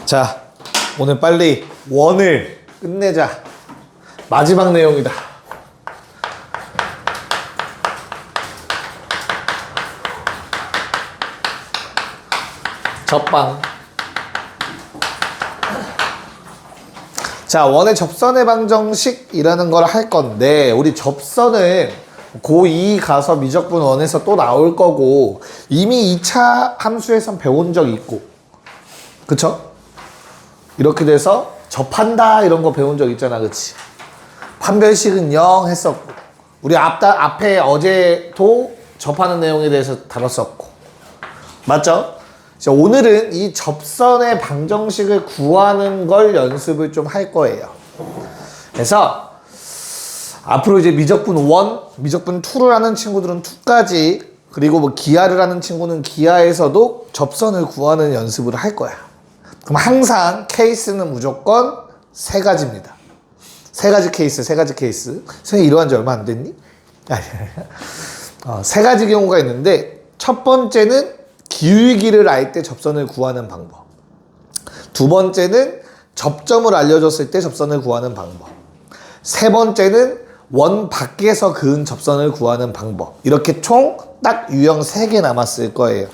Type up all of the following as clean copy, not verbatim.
자, 오늘 빨리 원을 끝내자. 마지막 내용이다. 접방. 자, 원의 접선의 방정식이라는 걸 할 건데, 우리 접선은 고2 가서 미적분 원에서 또 나올 거고, 이미 2차 함수에선 배운 적 있고, 그쵸? 이렇게 돼서 접한다 이런 거 배운 적 있잖아, 그치? 판별식은 0 했었고, 우리 앞에 어제도 접하는 내용에 대해서 다뤘었고, 맞죠? 자, 오늘은 이 접선의 방정식을 구하는 걸 연습을 좀 할 거예요. 그래서 앞으로 이제 미적분 1, 미적분 2를 하는 친구들은 2까지, 그리고 뭐 기하를 하는 친구는 기하에서도 접선을 구하는 연습을 할 거야. 그럼 항상 케이스는 무조건 3가지입니다. 3가지 케이스. 선생님 이러한 지 얼마 안 됐니? 3가지 경우가 있는데, 첫 번째는 기울기를 알 때 접선을 구하는 방법. 두 번째는 접점을 알려줬을 때 접선을 구하는 방법. 세 번째는 원 밖에서 그은 접선을 구하는 방법. 이렇게 총 딱 유형 3개 남았을 거예요.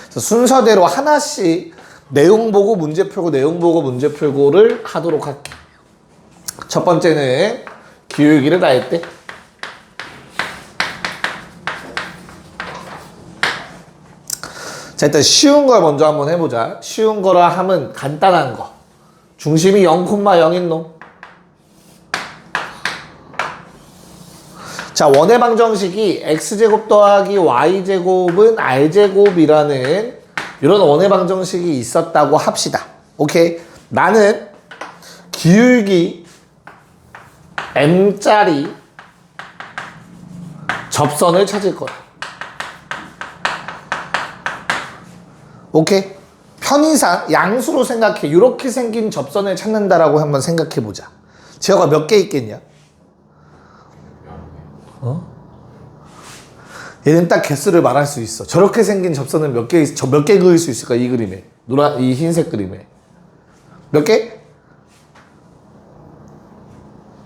그래서 순서대로 하나씩 내용 보고 문제 풀고, 내용 보고 문제 풀고를 하도록 할게요. 첫 번째는 기울기를 알 때. 자, 일단 쉬운 걸 먼저 한번 해보자. 쉬운 거라 하면 간단한 거. 중심이 0,0인 놈. 자, 원의 방정식이 x제곱 더하기 y제곱은 r제곱이라는 이런 원의 방정식이 있었다고 합시다. 오케이? 나는 기울기 m짜리 접선을 찾을 거야. 오케이? 편의상 양수로 생각해. 이렇게 생긴 접선을 찾는다라고 한번 생각해 보자. 지어가 몇 개 있겠냐? 얘는 딱 개수를 말할 수 있어. 저렇게 생긴 접선은 몇 개 그을 수 있을까? 이 그림에. 이 흰색 그림에. 몇 개?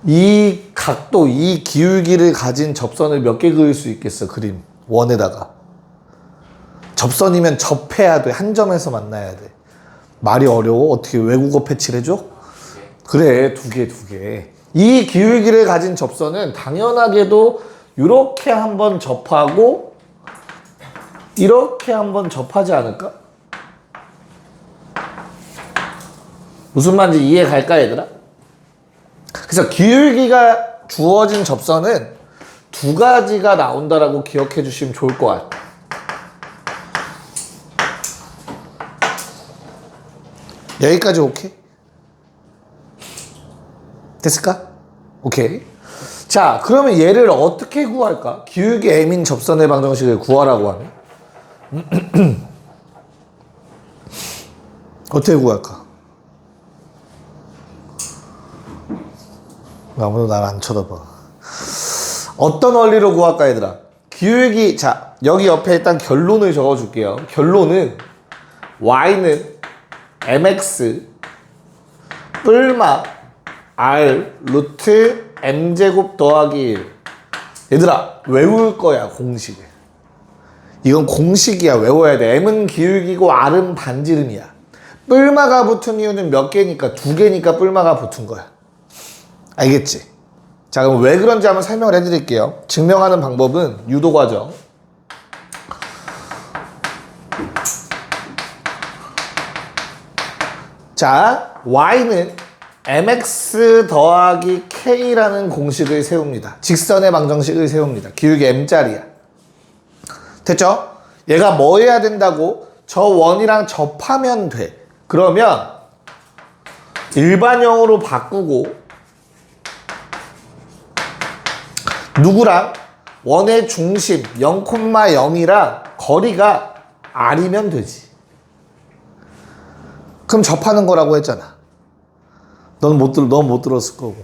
이 각도, 이 기울기를 가진 접선을 몇 개 그을 수 있겠어? 그림. 원에다가. 접선이면 접해야 돼. 한 점에서 만나야 돼. 말이 어려워? 어떻게 외국어 패치를 해줘? 그래, 2개. 이 기울기를 가진 접선은 당연하게도 이렇게 한번 접하고 이렇게 한번 접하지 않을까? 무슨 말인지 이해 갈까, 얘들아? 그래서 기울기가 주어진 접선은 2가지가 나온다라고 기억해 주시면 좋을 것 같아. 여기까지 오케이? 됐을까? 오케이. 자, 그러면 얘를 어떻게 구할까? 기울기 m인 접선의 방정식을 구하라고 하면 어떻게 구할까? 아무도 날 안 쳐다봐. 어떤 원리로 구할까, 얘들아? 기울기, 자, 여기 옆에 일단 결론을 적어줄게요. 결론은 y는 mx 뿔마 r 루트 m제곱 더하기 1. 얘들아, 외울 거야, 공식을. 이건 공식이야, 외워야 돼. m은 기울기고 r은 반지름이야. 뿔마가 붙은 이유는 몇 개니까? 2개니까 뿔마가 붙은 거야. 알겠지? 자, 그럼 왜 그런지 한번 설명을 해드릴게요. 증명하는 방법은 유도과정. 자, y는 mx 더하기 k라는 공식을 세웁니다. 직선의 방정식을 세웁니다. 기울기 m짜리야. 됐죠? 얘가 뭐 해야 된다고? 저 원이랑 접하면 돼. 그러면 일반형으로 바꾸고 누구랑? 원의 중심 0,0이랑 거리가 r이면 되지. 그럼 접하는 거라고 했잖아. 넌 못 들었을 거고.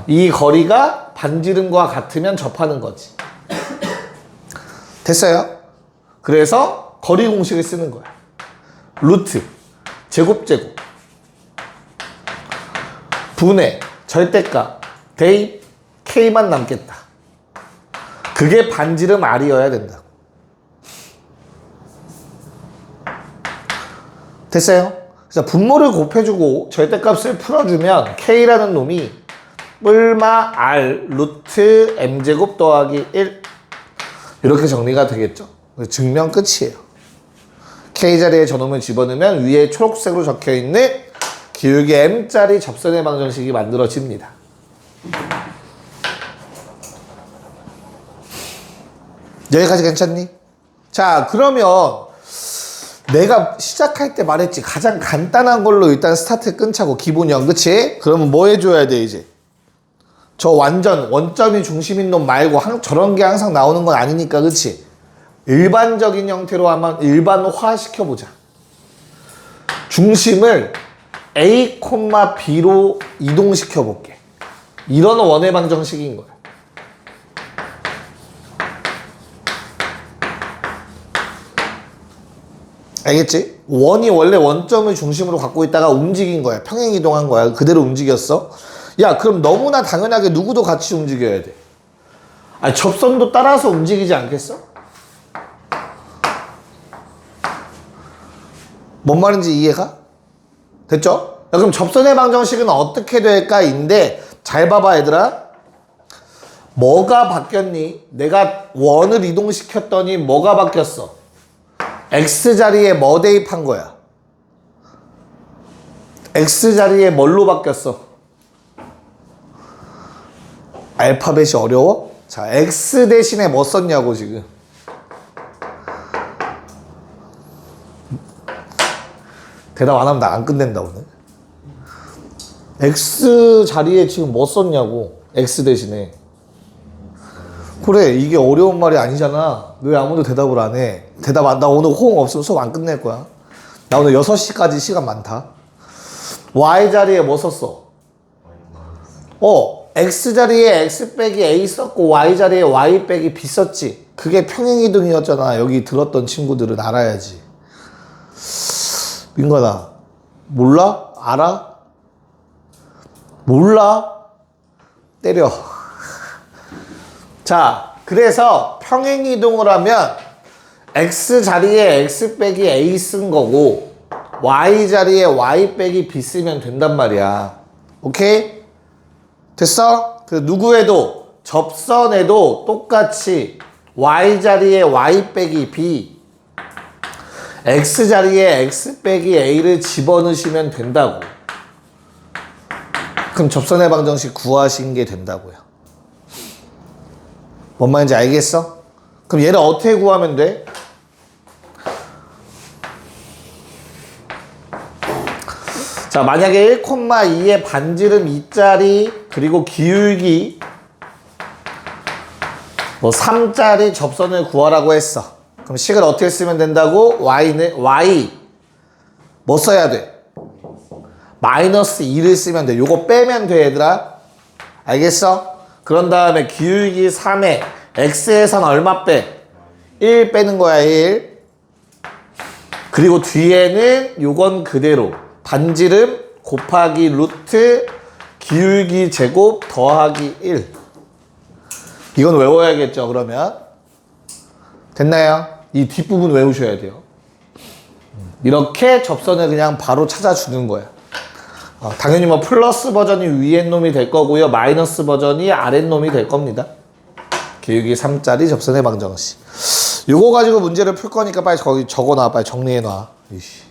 이 거리가 반지름과 같으면 접하는 거지. 됐어요? 그래서 거리 공식을 쓰는 거야. 루트. 제곱 분의 절대값 대입 K만 남겠다. 그게 반지름 R이어야 된다. 됐어요? 그래서 분모를 곱해주고 절대값을 풀어주면 K라는 놈이 뿔마 R 루트 M제곱 더하기 1 이렇게 정리가 되겠죠. 증명 끝이에요. K자리에 저놈을 집어넣으면 위에 초록색으로 적혀있는 기울기 M짜리 접선의 방정식이 만들어집니다. 여기까지 괜찮니? 자, 그러면 내가 시작할 때 말했지. 가장 간단한 걸로 일단 스타트 끊자고. 기본형, 그치? 그러면 뭐 해줘야 돼, 이제? 저 완전 원점이 중심인 놈 말고 저런 게 항상 나오는 건 아니니까, 그치? 일반적인 형태로 한번 일반화 시켜보자. 중심을 A, B로 이동시켜볼게. 이런 원의 방정식인 거야. 알겠지? 원이 원래 원점을 중심으로 갖고 있다가 움직인 거야. 평행이동한 거야. 그대로 움직였어. 야, 그럼 너무나 당연하게 누구도 같이 움직여야 돼. 아니, 접선도 따라서 움직이지 않겠어? 뭔 말인지 이해가? 됐죠? 야, 그럼 접선의 방정식은 어떻게 될까인데 잘 봐봐 얘들아. 뭐가 바뀌었니? 내가 원을 이동시켰더니 뭐가 바뀌었어? X자리에 뭐 대입한 거야? X자리에 뭘로 바뀌었어? 알파벳이 어려워? 자, X 대신에 뭐 썼냐고 지금. 대답 안 하면 나 안 끝낸다 오늘. X 자리에 지금 뭐 썼냐고. X 대신에. 그래, 이게 어려운 말이 아니잖아. 왜 아무도 대답을 안 해? 나 오늘 호응 없으면 수업 안 끝낼 거야. 나 오늘 6시까지 시간 많다. Y자리에 뭐 썼어? X자리에 X 빼기 A 썼고 Y자리에 Y 빼기 B 썼지. 그게 평행이동이었잖아. 여기 들었던 친구들은 알아야지. 민건아, 몰라? 알아? 몰라? 때려. 자, 그래서 평행이동을 하면 X자리에 X 빼기 A 쓴 거고 Y자리에 Y 빼기 B 쓰면 된단 말이야. 오케이? 됐어? 그 누구에도 접선에도 똑같이 Y자리에 Y 빼기 B X자리에 X 빼기 A를 집어넣으시면 된다고. 그럼 접선의 방정식 구하신 게 된다고요. 뭔 말인지 알겠어? 그럼 얘를 어떻게 구하면 돼? 자, 만약에 1,2의 반지름 2짜리 그리고 기울기 3짜리 접선을 구하라고 했어. 그럼 식을 어떻게 쓰면 된다고? Y 뭐 써야 돼? 마이너스 2를 쓰면 돼. 요거 빼면 돼 얘들아. 알겠어? 그런 다음에 기울기 3에 x에선 얼마 빼? 1 빼는 거야 1. 그리고 뒤에는 요건 그대로 반지름 곱하기 루트 기울기 제곱 더하기 1. 이건 외워야겠죠 그러면. 됐나요? 이 뒷부분 외우셔야 돼요. 이렇게 접선을 그냥 바로 찾아주는 거야. 당연히 뭐 플러스 버전이 위에 놈이 될 거고요. 마이너스 버전이 아래 놈이 될 겁니다. 기울기 3짜리 접선의 방정식. 요거 가지고 문제를 풀 거니까 빨리 거기 적어놔. 빨리 정리해놔. 이씨.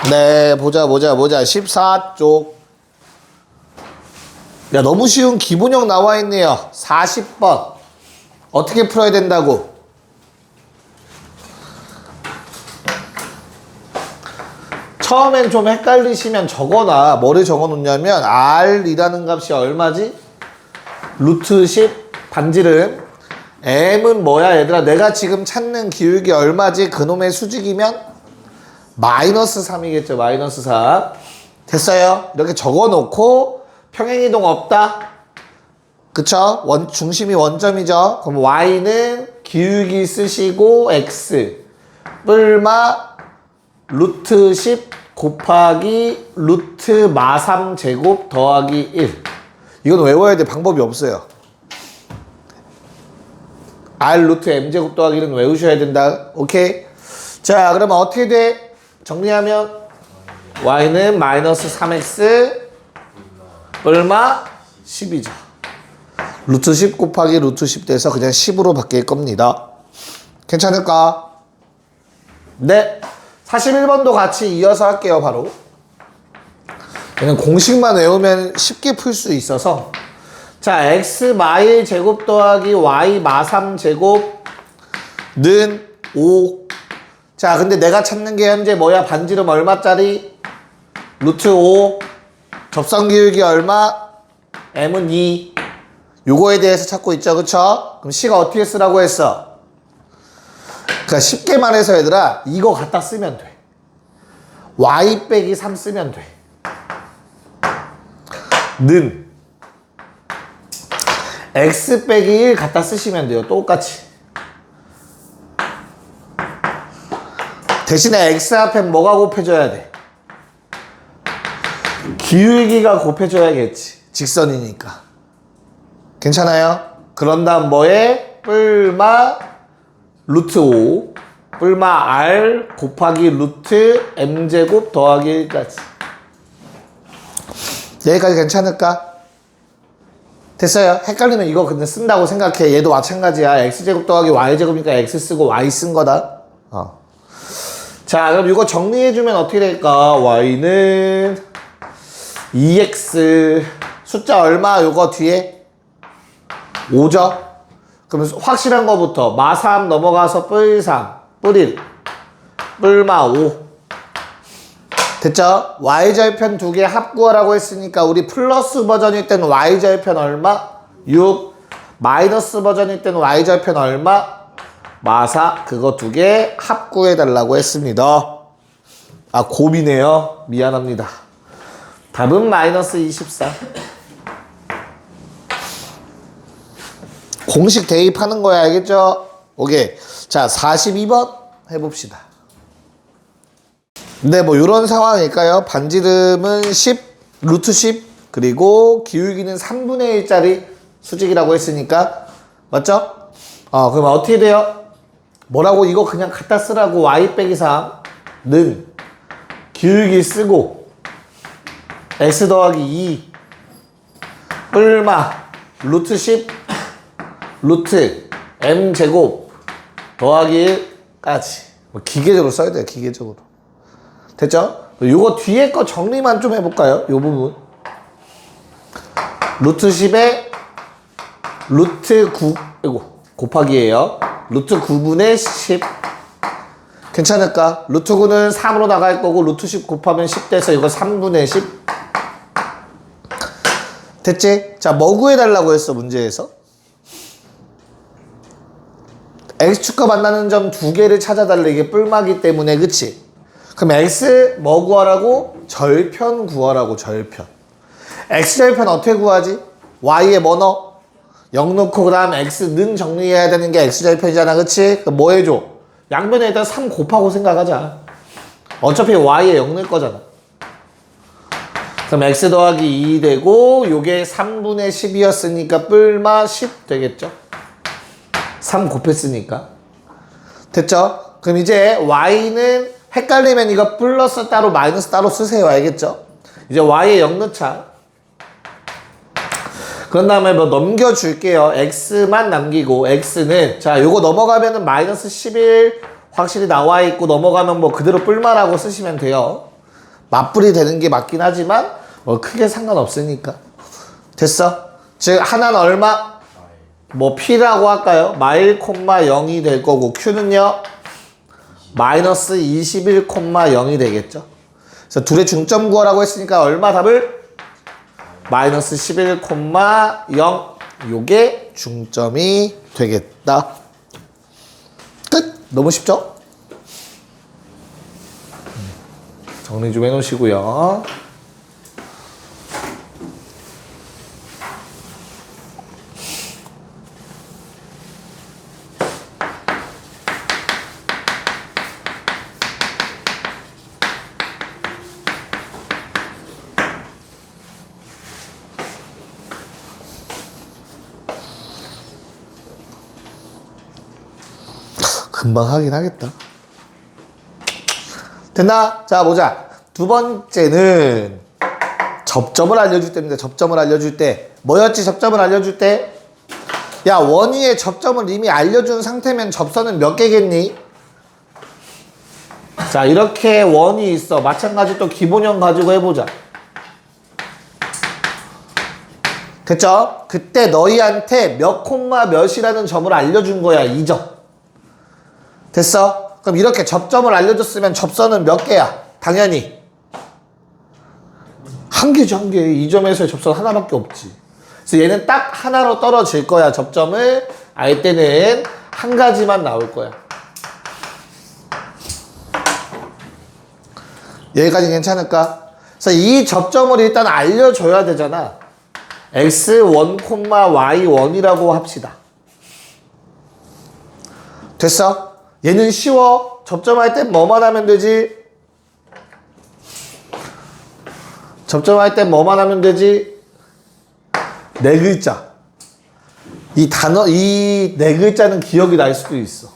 네, 보자. 14쪽. 야, 너무 쉬운 기본형 나와 있네요. 40번. 어떻게 풀어야 된다고? 처음엔 좀 헷갈리시면 적어놔. 뭐를 적어놓냐면 R이라는 값이 얼마지? 루트 10 반지름. M은 뭐야 얘들아? 내가 지금 찾는 기울기 얼마지? 그놈의 수직이면 마이너스 3이겠죠. 마이너스 3. 됐어요? 이렇게 적어놓고 평행이동 없다? 그쵸? 중심이 원점이죠. 그럼 Y는 기울기 쓰시고 X 뿔마 루트 10 곱하기 루트 마3 제곱 더하기 1. 이건 외워야 돼. 방법이 없어요. R 루트 M 제곱 더하기 1은 외우셔야 된다. 오케이? 자, 그러면 어떻게 돼? 정리하면 y는 마이너스 3x 얼마? 10이죠. 루트 10 곱하기 루트 10 돼서 그냥 10으로 바뀔 겁니다. 괜찮을까? 네. 41번도 같이 이어서 할게요, 바로. 그냥 공식만 외우면 쉽게 풀 수 있어서. 자, x 마1 제곱 더하기 y 마3 제곱는 5. 자, 근데 내가 찾는 게 현재 뭐야? 반지름 얼마짜리? 루트 5. 접선기울기 얼마? m은 2. 요거에 대해서 찾고 있죠, 그쵸? 그럼 c가 어떻게 쓰라고 했어? 그러니까 쉽게 말해서 얘들아, 이거 갖다 쓰면 돼. y 빼기 3 쓰면 돼. 는 x 빼기 1 갖다 쓰시면 돼요. 똑같이. 대신에 x 앞에 뭐가 곱해줘야 돼? 기울기가 곱해줘야겠지. 직선이니까. 괜찮아요? 그런 다음 뭐에? 뿔마 루트 5 뿔마 r 곱하기 루트 m제곱 더하기 1까지. 여기까지 괜찮을까? 됐어요? 헷갈리면 이거 근데 쓴다고 생각해. 얘도 마찬가지야. x제곱 더하기 y제곱이니까 x 쓰고 y 쓴 거다. 자, 그럼 이거 정리해주면 어떻게 될까? y는 2x 숫자 얼마? 요거 뒤에 5죠? 그러면 확실한 거부터 마3 넘어가서 뿔3 뿔1 뿔마 5 됐죠? y절편 두 개 합구하라고 했으니까 우리 플러스 버전일 때는 y절편 얼마? 6 마이너스 버전일 때는 y절편 얼마? 마4 그거 두 개 합구해달라고 했습니다. 아, 곱이네요. 미안합니다. 답은 마이너스 24. 공식 대입하는 거야, 알겠죠? 오케이. 자, 42번 해봅시다. 네, 뭐 이런 상황일까요? 반지름은 10, 루트 10, 그리고 기울기는 3분의 1짜리 수직이라고 했으니까 맞죠? 그럼 어떻게 돼요? 뭐라고 이거 그냥 갖다 쓰라고 y 빼기 3는 기울기 쓰고 x 더하기 2 뿔마 루트 10 루트 m 제곱 더하기 1까지 뭐 기계적으로 써야 돼요. 기계적으로. 됐죠? 요거 뒤에 거 정리만 좀 해볼까요? 요 부분 루트 10에 루트 9 이거 곱하기예요. 루트 9분의 10 괜찮을까? 루트 9는 3으로 나갈 거고 루트 10 곱하면 10 돼서 이거 3분의 10 됐지? 자, 뭐 구해달라고 했어 문제에서? x축과 만나는 점 두 개를 찾아달래. 이게 뿔마기 때문에 그치? 그럼 x 뭐 구하라고? 절편 구하라고. 절편. x절편 어떻게 구하지? y에 뭐 넣어? 0 넣고 그 다음 x는 정리해야 되는 게 x절편이잖아 그치? 그럼 뭐 해줘? 양변에 일단 3 곱하고 생각하자. 어차피 y에 0 넣을 거잖아. 그럼 x 더하기 2 되고 요게 3분의 10이었으니까 뿔마 10 되겠죠? 3 곱했으니까. 됐죠? 그럼 이제 y는 헷갈리면 이거 플러스 따로 마이너스 따로 쓰세요. 알겠죠? 이제 y에 0 넣자. 그런 다음에 뭐 넘겨줄게요. x만 남기고 x는 자 요거 넘어가면은 마이너스 11 확실히 나와 있고 넘어가면 뭐 그대로 뿔마라고 쓰시면 돼요. 맞불이 되는 게 맞긴 하지만 뭐 크게 상관없으니까. 됐어? 즉 하나는 얼마? 뭐 p라고 할까요? 마일 콤마 0이 될 거고 q는요? 마이너스 21,0이 되겠죠. 그래서 둘의 중점 구하라고 했으니까 얼마 답을? 마이너스 11,0 요게 중점이 되겠다. 끝! 너무 쉽죠? 정리 좀 해놓으시고요. 금방 하긴 하겠다. 됐나? 자, 보자. 두 번째는 접점을 알려줄 때입니다. 접점을 알려줄 때. 뭐였지? 접점을 알려줄 때? 야, 원위의 접점을 이미 알려준 상태면 접선은 몇 개겠니? 자, 이렇게 원이 있어. 마찬가지 또 기본형 가지고 해보자. 됐죠? 그때 너희한테 몇 콤마 몇이라는 점을 알려준 거야. 이 점. 됐어? 그럼 이렇게 접점을 알려줬으면 접선은 몇 개야? 당연히 한 개죠, 한 개. 이 점에서의 접선 하나밖에 없지. 그래서 얘는 딱 하나로 떨어질 거야. 접점을 알 때는 한 가지만 나올 거야. 여기까지 괜찮을까? 그래서 이 접점을 일단 알려줘야 되잖아. x1, y1이라고 합시다. 됐어? 얘는 쉬워. 접점할 땐 뭐만 하면 되지? 접점할 땐 뭐만 하면 되지? 네 글자. 이 단어, 이 네 글자는 기억이 날 수도 있어.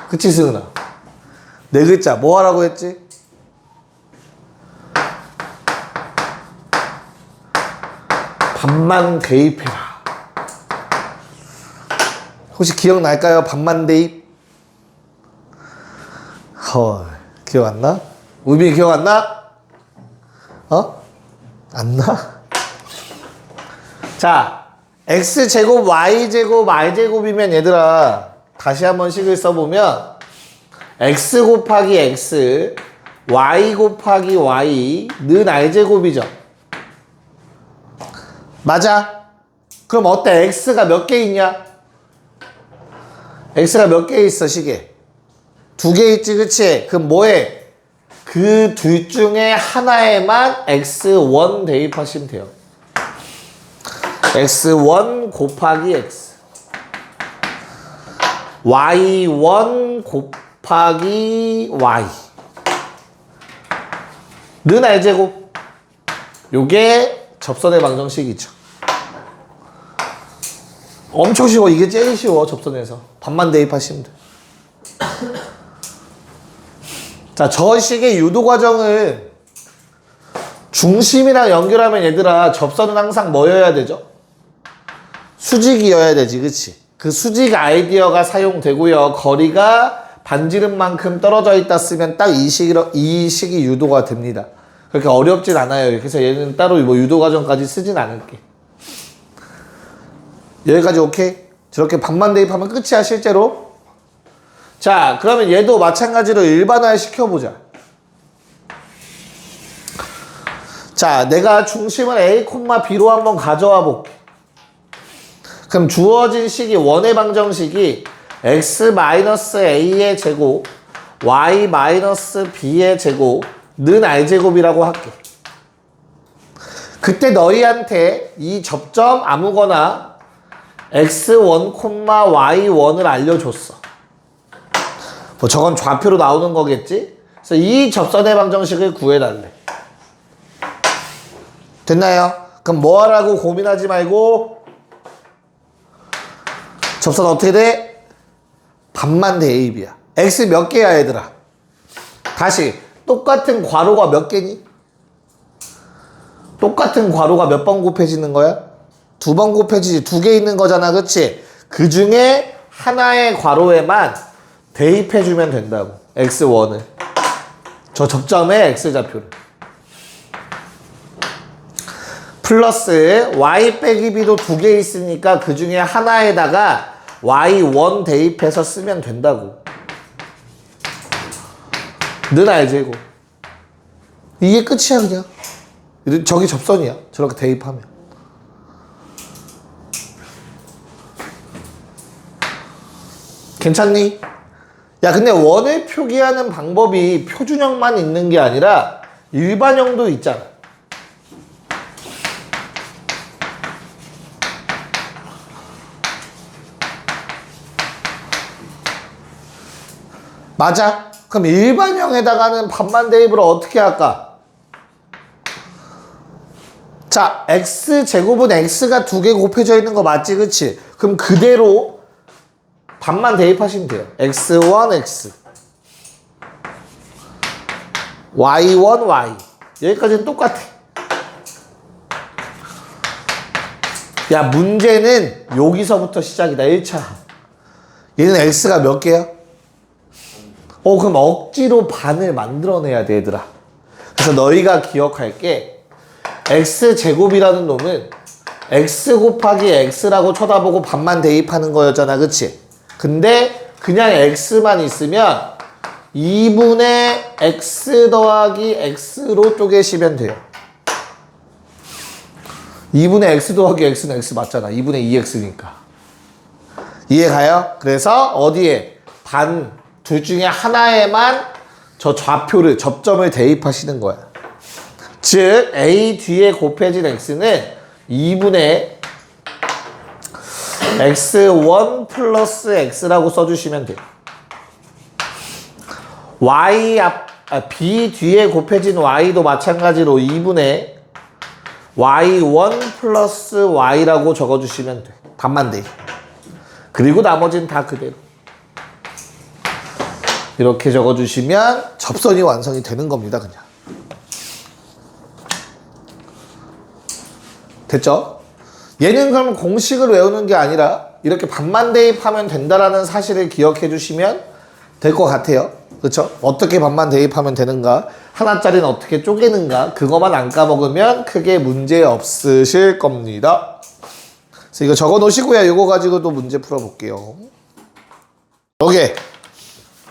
그치, 승은아? 네 글자. 뭐 하라고 했지? 반만 대입해라. 혹시 기억날까요? 반만 대입? 헐, 기억 안 나? 우빈이 기억 안 나? 어? 안 나? 자, x제곱, y제곱, r제곱이면 얘들아 다시 한번 식을 써보면 x 곱하기 x, y 곱하기 y는 r제곱이죠. 맞아? 그럼 어때? x가 몇 개 있냐? x가 몇 개 있어, 식에? 두 개 있지, 그치? 그럼 뭐해? 그 둘 중에 하나에만 x1 대입하시면 돼요. x1 곱하기 x, y1 곱하기 y 는 r제곱. 요게 접선의 방정식이죠. 엄청 쉬워. 이게 제일 쉬워. 접선에서 반만 대입하시면 돼. 자, 저 식의 유도 과정을 중심이랑 연결하면 얘들아 접선은 항상 뭐여야 되죠? 수직이어야 되지, 그치? 그 수직 아이디어가 사용되고요. 거리가 반지름만큼 떨어져 있다 쓰면 딱 이 식이 유도가 됩니다. 그렇게 어렵진 않아요. 그래서 얘는 따로 뭐 유도 과정까지 쓰진 않을게. 여기까지 오케이? 저렇게 반만 대입하면 끝이야, 실제로. 자, 그러면 얘도 마찬가지로 일반화 시켜보자. 자, 내가 중심을 A, B로 한번 가져와 볼게. 그럼 주어진 식이 원의 방정식이 x-a의 제곱, y-b의 제곱는 r제곱이라고 할게. 그때 너희한테 이 접점 아무거나 x1, y1을 알려줬어. 뭐 저건 좌표로 나오는 거겠지? 그래서 이 접선의 방정식을 구해달래. 됐나요? 그럼 뭐 하라고 고민하지 말고 접선 어떻게 돼? 반만 대입이야. x 몇 개야, 얘들아? 다시 똑같은 괄호가 몇 개니? 똑같은 괄호가 몇 번 곱해지는 거야? 두 번 곱해지지. 두 개 있는 거잖아, 그치? 그 중에 하나의 괄호에만 대입해주면 된다고. x1을. 저 접점의 x좌표를. 플러스 y 빼기 b도 두 개 있으니까 그 중에 하나에다가 y1 대입해서 쓰면 된다고. 는 r제곱. 이게 끝이야, 그냥. 저기 접선이야. 저렇게 대입하면. 괜찮니? 야, 근데 원을 표기하는 방법이 표준형만 있는 게 아니라 일반형도 있잖아. 맞아? 그럼 일반형에다가는 반만 대입을 어떻게 할까? 자, x제곱은 x가 두 개 곱해져 있는 거 맞지, 그치? 그럼 그대로 반만 대입하시면 돼요. x1, x y1, y 여기까지는 똑같아. 야, 문제는 여기서부터 시작이다. 1차. 얘는 x가 몇 개야? 그럼 억지로 반을 만들어내야 돼, 얘들아. 그래서 너희가 기억할 게 x제곱이라는 놈은 x 곱하기 x라고 쳐다보고 반만 대입하는 거였잖아, 그치? 근데 그냥 x만 있으면 2분의 x 더하기 x로 쪼개시면 돼요. 2분의 x 더하기 x는 x 맞잖아. 2분의 2x니까. 이해가요? 그래서 어디에? 반, 둘 중에 하나에만 저 좌표를, 접점을 대입하시는 거야. 즉, a 뒤에 곱해진 x는 2분의 x1 플러스 x라고 써주시면 돼요. b 뒤에 곱해진 y도 마찬가지로 2분의 y1 플러스 y라고 적어주시면 돼. 반만 돼. 그리고 나머지는 다 그대로. 이렇게 적어주시면 접선이 완성이 되는 겁니다, 그냥. 됐죠? 얘는 그럼 공식을 외우는 게 아니라 이렇게 반만 대입하면 된다라는 사실을 기억해 주시면 될 것 같아요. 그렇죠? 어떻게 반만 대입하면 되는가, 하나짜리는 어떻게 쪼개는가, 그거만 안 까먹으면 크게 문제 없으실 겁니다. 그래서 이거 적어 놓으시고요. 이거 가지고 또 문제 풀어볼게요. 오케이.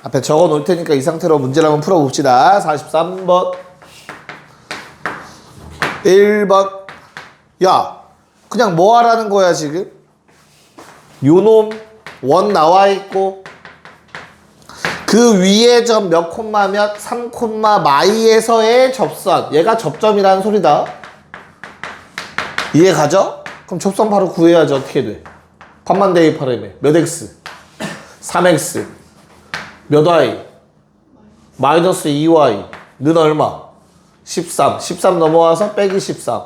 앞에 적어 놓을 테니까 이 상태로 문제를 한번 풀어봅시다. 43번 1번. 야, 그냥 뭐 하라는 거야 지금? 요놈 원 나와 있고 그 위에 점 몇 콤마면 3 콤마 마이에서의 접선, 얘가 접점이라는 소리다. 이해 가죠? 그럼 접선 바로 구해야지. 어떻게 돼? 반만 대입하라며. 몇 x? 3x. 몇 y? 마이너스 2y. 는 얼마? 13. 13 넘어와서 빼기 13.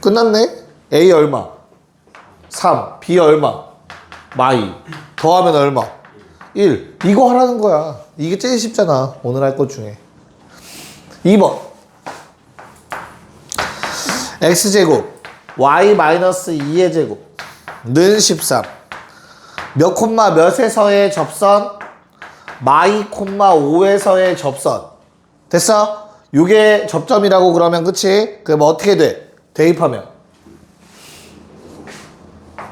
끝났네? a 얼마? 3. b 얼마? 마이. 더하면 얼마? 1. 이거 하라는 거야. 이게 제일 쉽잖아. 오늘 할 것 중에. 2번. x제곱 y 마이너스 2의 제곱 는 13. 몇 콤마 몇에서의 접선? 마이 콤마 5에서의 접선. 됐어? 요게 접점이라고 그러면 그치? 그럼 어떻게 돼? 대입하면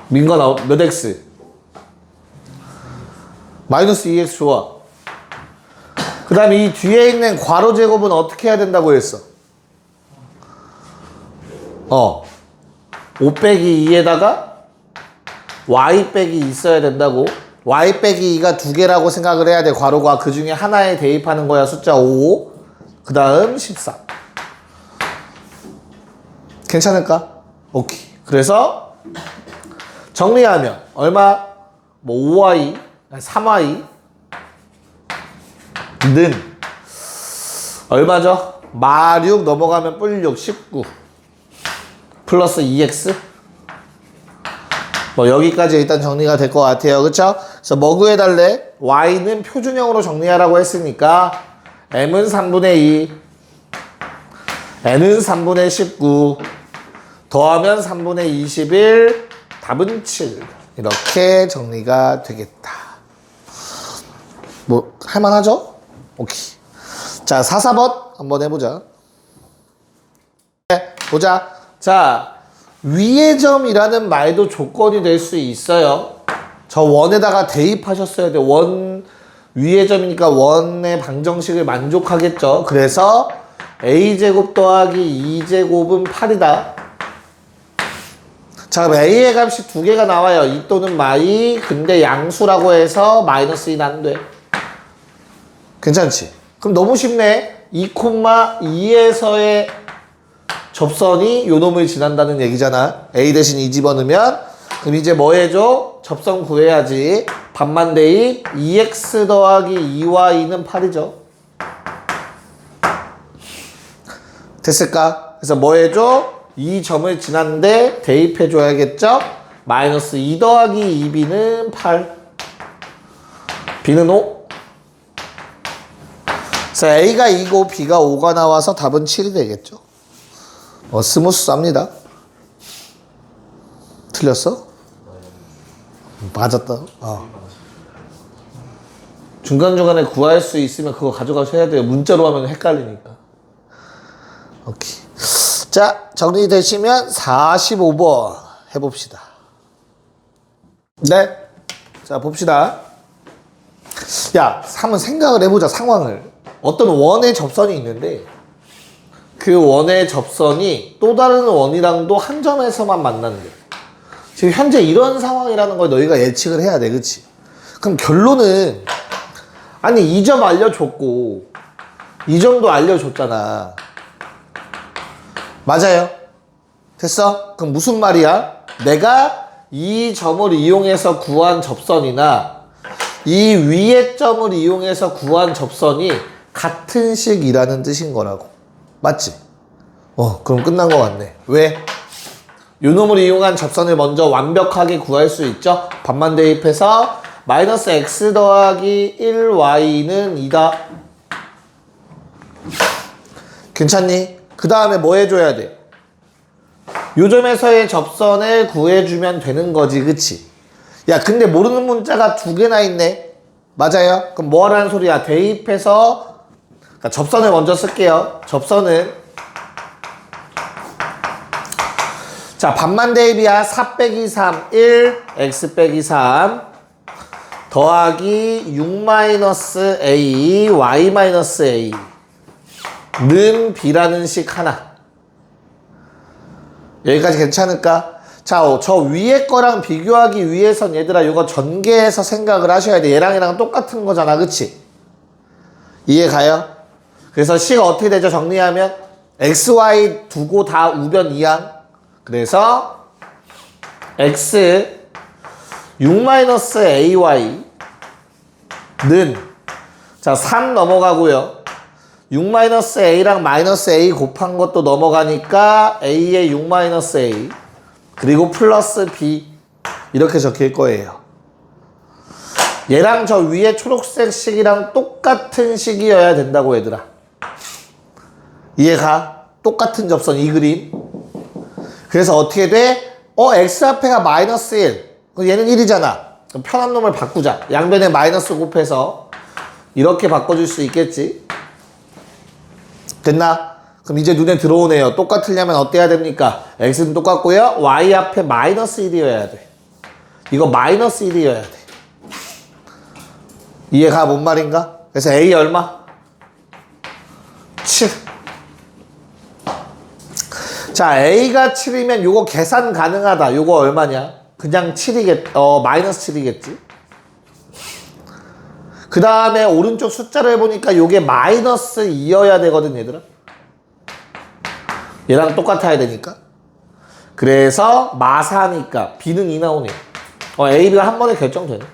민거 나오 몇 x? 마이너스 2x 좋아. 그 다음에 이 뒤에 있는 괄호 제곱은 어떻게 해야 된다고 했어? 5 빼기 2에다가 y 빼기 있어야 된다고. y 빼기 2가 두 개라고 생각을 해야 돼. 괄호가 그 중에 하나에 대입하는 거야. 숫자 5. 그 다음 14. 괜찮을까? 오케이. 그래서 정리하면 얼마? 뭐 5y, 3y 는 얼마죠? 마6 넘어가면 뿔6, 19 플러스 2x. 뭐 여기까지 일단 정리가 될 것 같아요. 그쵸? 그래서 뭐 구해달래? y는 표준형으로 정리하라고 했으니까 m은 3분의 2, n은 3분의 19 더하면 3분의 21, 답은 7. 이렇게 정리가 되겠다. 뭐 할만하죠? 오케이. 자, 4, 4번 한번 해보자. 네, 보자. 자, 위의 점이라는 말도 조건이 될 수 있어요. 저 원에다가 대입하셨어야 돼. 원 위의 점이니까 원의 방정식을 만족하겠죠. 그래서 a제곱 더하기 2제곱은 8이다. 자, 그럼 a의 값이 두 개가 나와요. 2 또는 마이. 근데 양수라고 해서 마이너스 2는 안 돼. 괜찮지? 그럼 너무 쉽네. 2,2에서의 접선이 요 놈을 지난다는 얘기잖아. a 대신 2 집어넣으면. 그럼 이제 뭐 해줘? 접선 구해야지. 반만 대입 2x 더하기 2y는 8이죠. 됐을까? 그래서 뭐 해줘? 이 점을 지났는데 대입해줘야겠죠? 마이너스 2 더하기 2b는 8. b는 5. 그래서 a가 2고 b가 5가 나와서 답은 7이 되겠죠. 스무스합니다. 틀렸어? 맞았다. 중간중간에 구할 수 있으면 그거 가져가셔야 돼요. 문자로 하면 헷갈리니까. 오케이. 자, 정리되시면 45번 해봅시다. 네. 자, 봅시다. 야, 한번 생각을 해보자, 상황을. 어떤 원의 접선이 있는데, 그 원의 접선이 또 다른 원이랑도 한 점에서만 만난대. 지금 현재 이런 상황이라는 걸 너희가 예측을 해야 돼, 그치? 그럼 결론은, 아니, 이 점 알려줬고, 이 점도 알려줬잖아. 맞아요? 됐어? 그럼 무슨 말이야? 내가 이 점을 이용해서 구한 접선이나 이 위의 점을 이용해서 구한 접선이 같은 식이라는 뜻인 거라고. 맞지? 그럼 끝난 것 같네. 왜? 요 놈을 이용한 접선을 먼저 완벽하게 구할 수 있죠? 반만 대입해서 마이너스 x 더하기 1y는 2다. 괜찮니? 그 다음에 뭐 해줘야 돼? 요 점에서의 접선을 구해주면 되는 거지, 그치? 야, 근데 모르는 문자가 2개나 있네. 맞아요? 그럼 뭐 하라는 소리야? 대입해서, 그러니까 접선을 먼저 쓸게요. 접선은, 자, 반만 대입이야. 4 빼기 3, 1, x 빼기 3, 더하기 6 마이너스 a, y 마이너스 a. 는 b라는 식 하나. 여기까지 괜찮을까? 자, 저 위에 거랑 비교하기 위해선 얘들아 이거 전개해서 생각을 하셔야 돼. 얘랑 똑같은 거잖아, 그치? 이해 가요? 그래서 식이 어떻게 되죠? 정리하면 x, y 두고 다 우변 이항. 그래서 x 6-ay 는, 자, 3 넘어가고요. 6-a랑 -a 곱한 것도 넘어가니까 a에 6-a 그리고 플러스 b 이렇게 적힐 거예요. 얘랑 저 위에 초록색 식이랑 똑같은 식이어야 된다고 얘들아. 이해가? 똑같은 접선 이 그림. 그래서 어떻게 돼? x 앞에가 -1 그럼 얘는 1이잖아. 그럼 편한 놈을 바꾸자. 양변에 마이너스 곱해서 이렇게 바꿔줄 수 있겠지? 됐나? 그럼 이제 눈에 들어오네요. 똑같으려면 어때야 됩니까? x는 똑같고요. y 앞에 -1이어야 돼. 이거 -1이어야 돼. 이해가? 뭔 말인가? 그래서 a 얼마? 7. 자, a가 7이면 요거 계산 가능하다. 요거 얼마냐? 그냥 7이겠, -7이겠지? 그 다음에 오른쪽 숫자를 해보니까 요게 -2여야 되거든, 얘들아. 얘랑 똑같아야 되니까. 그래서 마사니까 b는 2 나오네요. a, b가 한 번에 결정되네.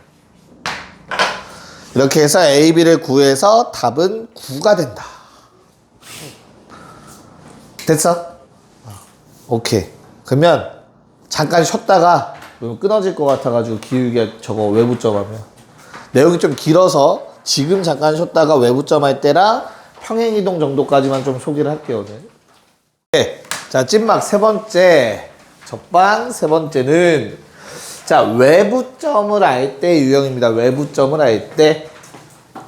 이렇게 해서 a, b를 구해서 답은 9가 된다. 됐어? 오케이. 그러면 잠깐 쉬었다가 끊어질 것 같아가지고 기울게 저거 외부점 하면 내용이 좀 길어서 지금 잠깐 쉬었다가 외부점 할 때랑 평행이동 정도까지만 좀 소개를 할게요. 오늘. 네. 자, 찐막 세 번째 접방 세 번째는 자, 외부점을 알 때 유형입니다. 외부점을 알 때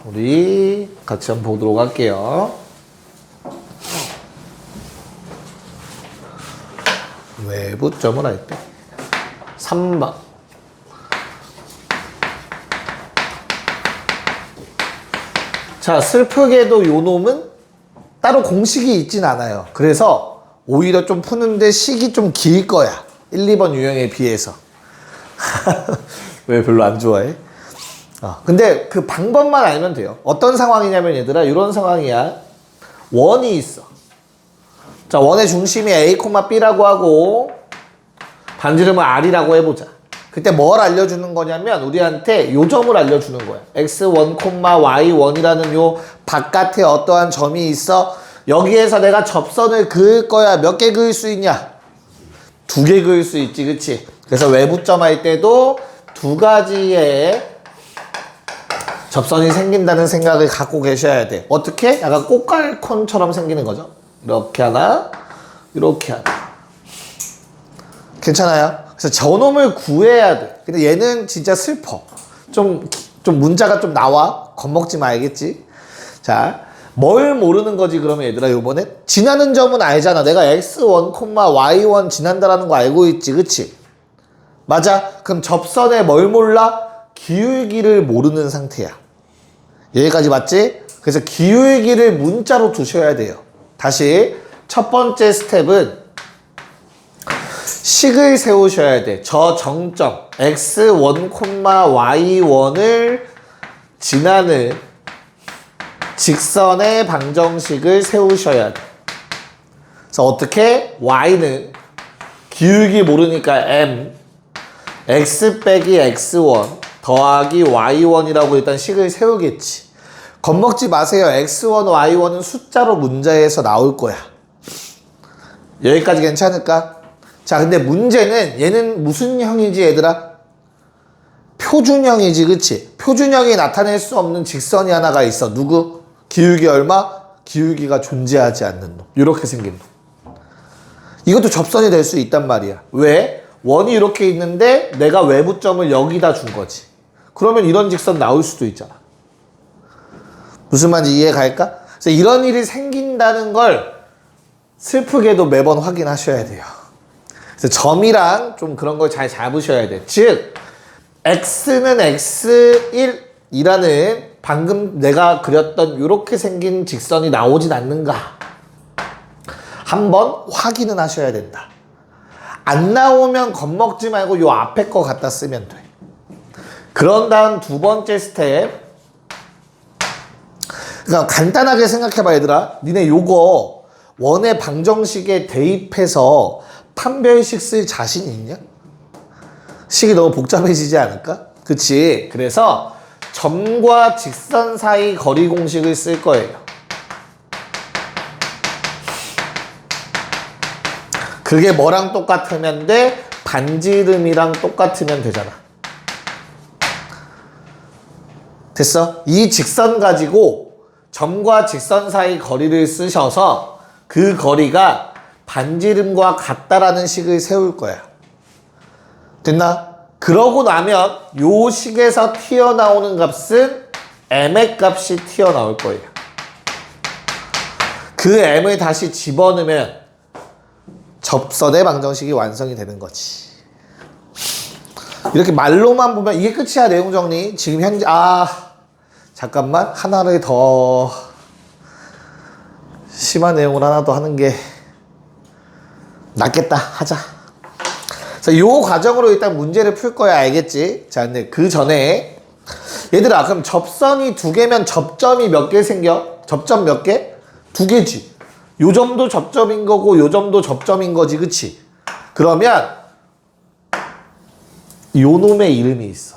우리 같이 한번 보도록 할게요. 외부점을 할 때 3번. 자, 슬프게도 요 놈은 따로 공식이 있진 않아요. 그래서 오히려 좀 푸는데 식이 좀 길 거야. 1, 2번 유형에 비해서. 왜 별로 안 좋아해? 근데 그 방법만 알면 돼요. 어떤 상황이냐면 얘들아, 이런 상황이야. 원이 있어. 자, 원의 중심이 A, B라고 하고 반지름을 R이라고 해보자. 그때 뭘 알려주는 거냐면 우리한테 요 점을 알려주는 거야. X1, Y1이라는 요 바깥에 어떠한 점이 있어. 여기에서 내가 접선을 그을 거야. 몇 개 그을 수 있냐? 2개 그을 수 있지, 그치? 그래서 외부점 할 때도 두 가지의 접선이 생긴다는 생각을 갖고 계셔야 돼. 어떻게? 약간 꽃갈콘처럼 생기는 거죠. 이렇게 하나, 이렇게 하나. 괜찮아요? 그래서 저놈을 구해야 돼. 근데 얘는 진짜 슬퍼. 좀 문자가 좀 나와. 겁먹지 마, 알겠지? 자, 뭘 모르는 거지, 그러면 얘들아, 요번에? 지나는 점은 알잖아. 내가 x1, y1 지난다라는 거 알고 있지, 그치? 맞아? 그럼 접선에 뭘 몰라? 기울기를 모르는 상태야. 여기까지 맞지? 그래서 기울기를 문자로 두셔야 돼요. 다시 첫 번째 스텝은 식을 세우셔야 돼. 저 정점 x1, y1을 지나는 직선의 방정식을 세우셔야 돼. 그래서 어떻게? y는 기울기 모르니까 m x 빼기 x1 더하기 y1이라고 일단 식을 세우겠지. 겁먹지 마세요. x1, y1은 숫자로 문제에서 나올 거야. 여기까지 괜찮을까? 자, 근데 문제는 얘는 무슨 형이지, 얘들아? 표준형이지, 그치? 표준형이 나타낼 수 없는 직선이 하나가 있어. 누구? 기울기 얼마? 기울기가 존재하지 않는 놈. 이렇게 생긴 놈. 이것도 접선이 될 수 있단 말이야. 왜? 원이 이렇게 있는데 내가 외부점을 여기다 준 거지. 그러면 이런 직선 나올 수도 있잖아. 무슨 말인지 이해 갈까? 그래서 이런 일이 생긴다는 걸 슬프게도 매번 확인하셔야 돼요. 그래서 점이랑 좀 그런 걸 잘 잡으셔야 돼. 즉, x는 x1이라는 방금 내가 그렸던 이렇게 생긴 직선이 나오진 않는가? 한번 확인은 하셔야 된다. 안 나오면 겁먹지 말고 요 앞에 거 갖다 쓰면 돼. 그런 다음 두 번째 스텝. 그러니까 간단하게 생각해봐, 얘들아. 니네 요거 원의 방정식에 대입해서 판별식 쓸 자신 있냐? 식이 너무 복잡해지지 않을까? 그치? 그래서 점과 직선 사이 거리 공식을 쓸 거예요. 그게 뭐랑 똑같으면 돼? 반지름이랑 똑같으면 되잖아. 됐어? 이 직선 가지고 점과 직선 사이 거리를 쓰셔서 그 거리가 반지름과 같다라는 식을 세울 거야. 됐나? 그러고 나면 요 식에서 튀어나오는 값은 m의 값이 튀어나올 거예요. 그 m을 다시 집어넣으면 접선의 방정식이 완성이 되는 거지. 이렇게 말로만 보면 이게 끝이야, 내용 정리. 지금 현재 잠깐만, 하나를 더 심한 내용을 하나 더 하는 게 낫겠다. 하자. 자, 요 과정으로 일단 문제를 풀 거야, 알겠지? 자, 근데 그 전에 얘들아, 그럼 접선이 두 개면 접점이 몇 개 생겨? 접점 몇 개? 두 개지. 요 점도 접점인 거고 요 점도 접점인 거지, 그치? 그러면 요 놈의 이름이 있어.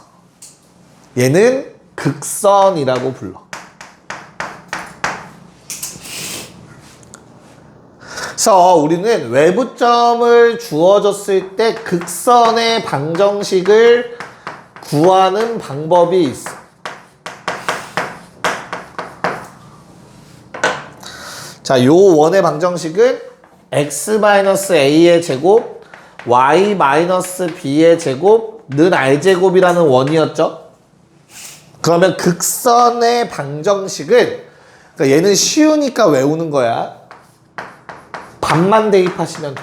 얘는 극선이라고 불러. 그래서 우리는 외부점을 주어졌을 때 극선의 방정식을 구하는 방법이 있어. 자, 요 원의 방정식은 x-a의 제곱, y-b의 제곱는 r제곱이라는 원이었죠. 그러면 극선의 방정식은, 그러니까 얘는 쉬우니까 외우는 거야. 반만 대입하시면 돼.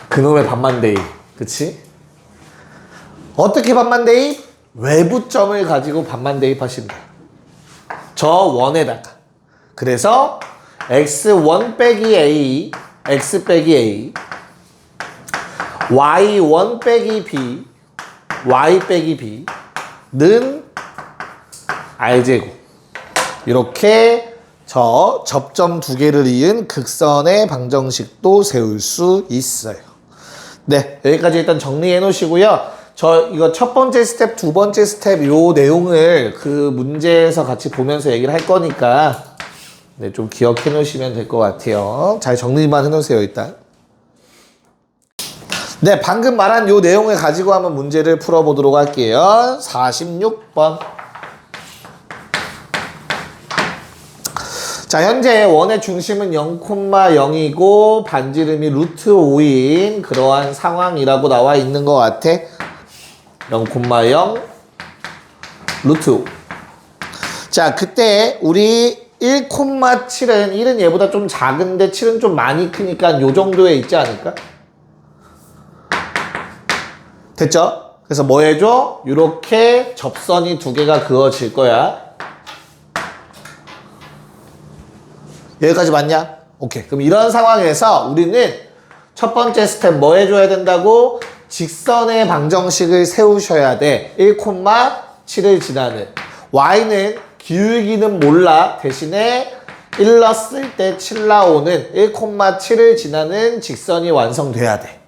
그놈의 반만 대입. 그치? 어떻게 반만 대입? 외부점을 가지고 반만 대입하시면 돼. 저 원에다가. 그래서 x1 빼기 a, x 빼기 a, y1 빼기 b, y 빼기 b는 r제곱. 이렇게 저 접점 두 개를 이은 극선의 방정식도 세울 수 있어요. 네, 여기까지 일단 정리해 놓으시고요. 저 이거 첫 번째 스텝, 두 번째 스텝 요 내용을 그 문제에서 같이 보면서 얘기를 할 거니까 네, 좀 기억해 놓으시면 될 것 같아요. 잘 정리만 해 놓으세요, 일단. 네, 방금 말한 요 내용을 가지고 한번 문제를 풀어보도록 할게요. 46번. 자, 현재 원의 중심은 0,0이고 반지름이 루트 5인 그러한 상황이라고 나와 있는 것 같아. 0,0 루트 5. 자, 그때 우리 1,7은 1은 얘보다 좀 작은데 7은 좀 많이 크니까 요 정도에 있지 않을까? 됐죠? 그래서 뭐 해줘? 이렇게 접선이 두 개가 그어질 거야. 여기까지 맞냐? 오케이. 그럼 이런 상황에서 우리는 첫 번째 스텝 뭐 해줘야 된다고? 직선의 방정식을 세우셔야 돼. 1,7을 지나는. y는 기울기는 몰라. 대신에 1 넣었을 때 7 나오는 1,7을 지나는 직선이 완성돼야 돼.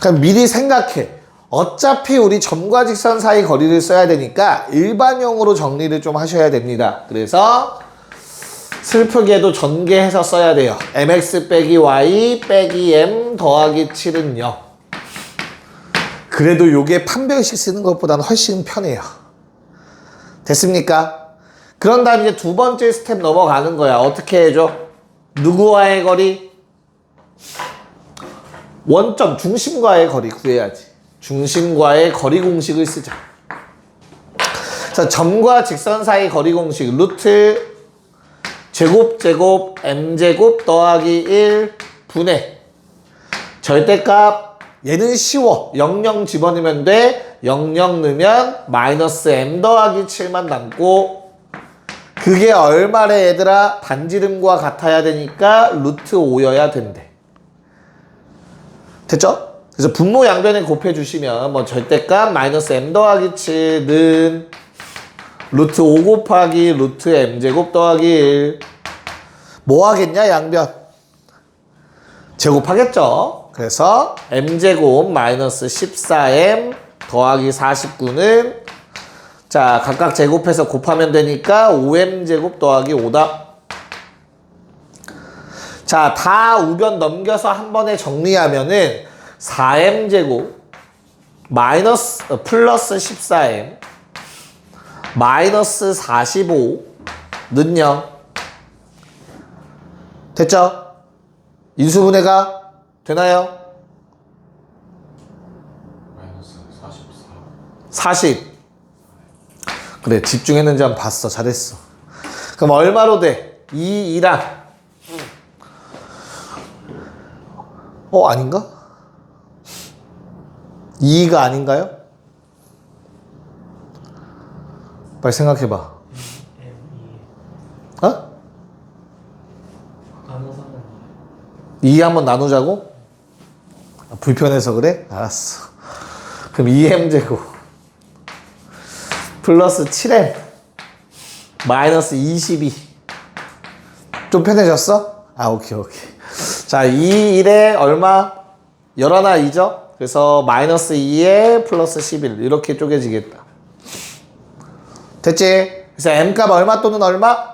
그럼 미리 생각해. 어차피 우리 점과 직선 사이 거리를 써야 되니까 일반형으로 정리를 좀 하셔야 됩니다. 그래서 슬프게도 전개해서 써야 돼요. mx 빼기 y 빼기 m 더하기 7은 0. 그래도 요게 판별식 쓰는 것보다는 훨씬 편해요. 됐습니까? 그런 다음 이제 두 번째 스텝 넘어가는 거야. 어떻게 해줘? 누구와의 거리? 원점, 중심과의 거리 구해야지. 중심과의 거리 공식을 쓰자. 자, 점과 직선 사이 거리 공식. 루트 제곱 m제곱 더하기 1 분의 절대값. 얘는 쉬워. 00 집어넣으면 돼. 00 넣으면 마이너스 m 더하기 7만 남고, 그게 얼마래 얘들아? 반지름과 같아야 되니까 루트 5여야 된대. 됐죠? 그래서 분모 양변에 곱해주시면 뭐 절대값 마이너스 m 더하기 7는 루트 5 곱하기 루트 m제곱 더하기 1. 뭐 하겠냐? 양변 제곱하겠죠? 그래서 m제곱 마이너스 14m 더하기 49는 자, 각각 제곱해서 곱하면 되니까 5m제곱 더하기 5다. 자, 다 우변 넘겨서 한 번에 정리하면은 4m제곱 마이너스 플러스 14m 마이너스 45는 0. 됐죠? 인수분해가 되나요? 마이너스 44. 40. 그래, 집중했는지 한번 봤어. 잘했어. 그럼 얼마로 돼? 2랑 아닌가? 2가 아닌가요? 빨리 생각해봐. 어? 2 한번 나누자고? 불편해서 그래? 알았어. 그럼 2m제곱 플러스 7m 마이너스 22. 좀 편해졌어? 오케이. 자, 2, 1에 얼마? 열하나 2죠? 그래서 마이너스 2에 플러스 11 이렇게 쪼개지겠다. 됐지? 그래서 m값 얼마 또는 얼마?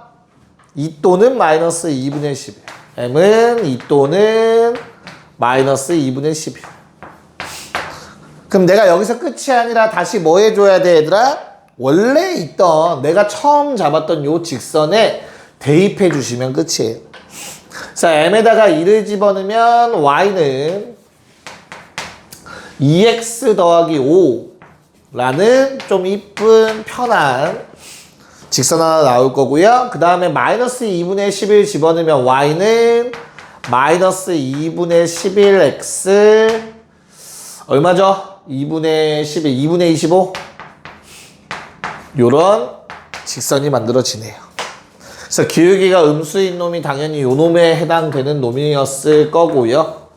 2 또는 마이너스 2분의 11. m은 2 또는 마이너스 2분의 11. 그럼 내가 여기서 끝이 아니라 다시 뭐 해줘야 돼, 얘들아? 원래 있던 내가 처음 잡았던 요 직선에 대입해 주시면 끝이에요. 자, m에다가 2를 집어넣으면 y는 2x 더하기 5라는 좀 이쁜 편한 직선 하나 나올 거고요. 그 다음에 마이너스 2분의 11 집어넣으면 y는 마이너스 2분의 11x 얼마죠? 2분의 11, 2분의 25 요런 직선이 만들어지네요. 그래서 기울기가 음수인 놈이 당연히 요 놈에 해당되는 놈이었을 거고요.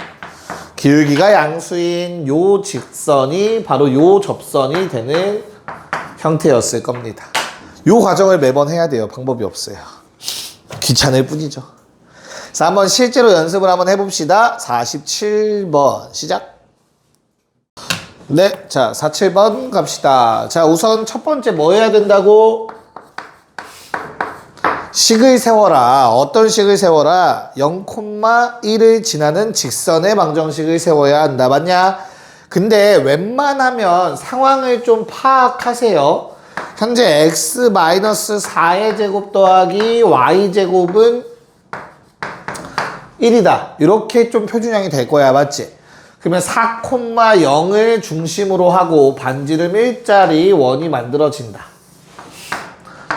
기울기가 양수인 요 직선이 바로 요 접선이 되는 형태였을 겁니다. 요 과정을 매번 해야 돼요. 방법이 없어요. 귀찮을 뿐이죠. 자, 한번 실제로 연습을 한번 해봅시다. 47번 시작. 네, 자, 47번 갑시다. 자, 우선 첫 번째 뭐 해야 된다고? 식을 세워라. 어떤 식을 세워라? 0,1을 지나는 직선의 방정식을 세워야 한다. 맞냐? 근데 웬만하면 상황을 좀 파악하세요. 현재 x-4의 제곱 더하기 y제곱은 1이다. 이렇게 좀 표준형이 될 거야. 맞지? 그러면 4,0을 중심으로 하고 반지름 일자리 원이 만들어진다.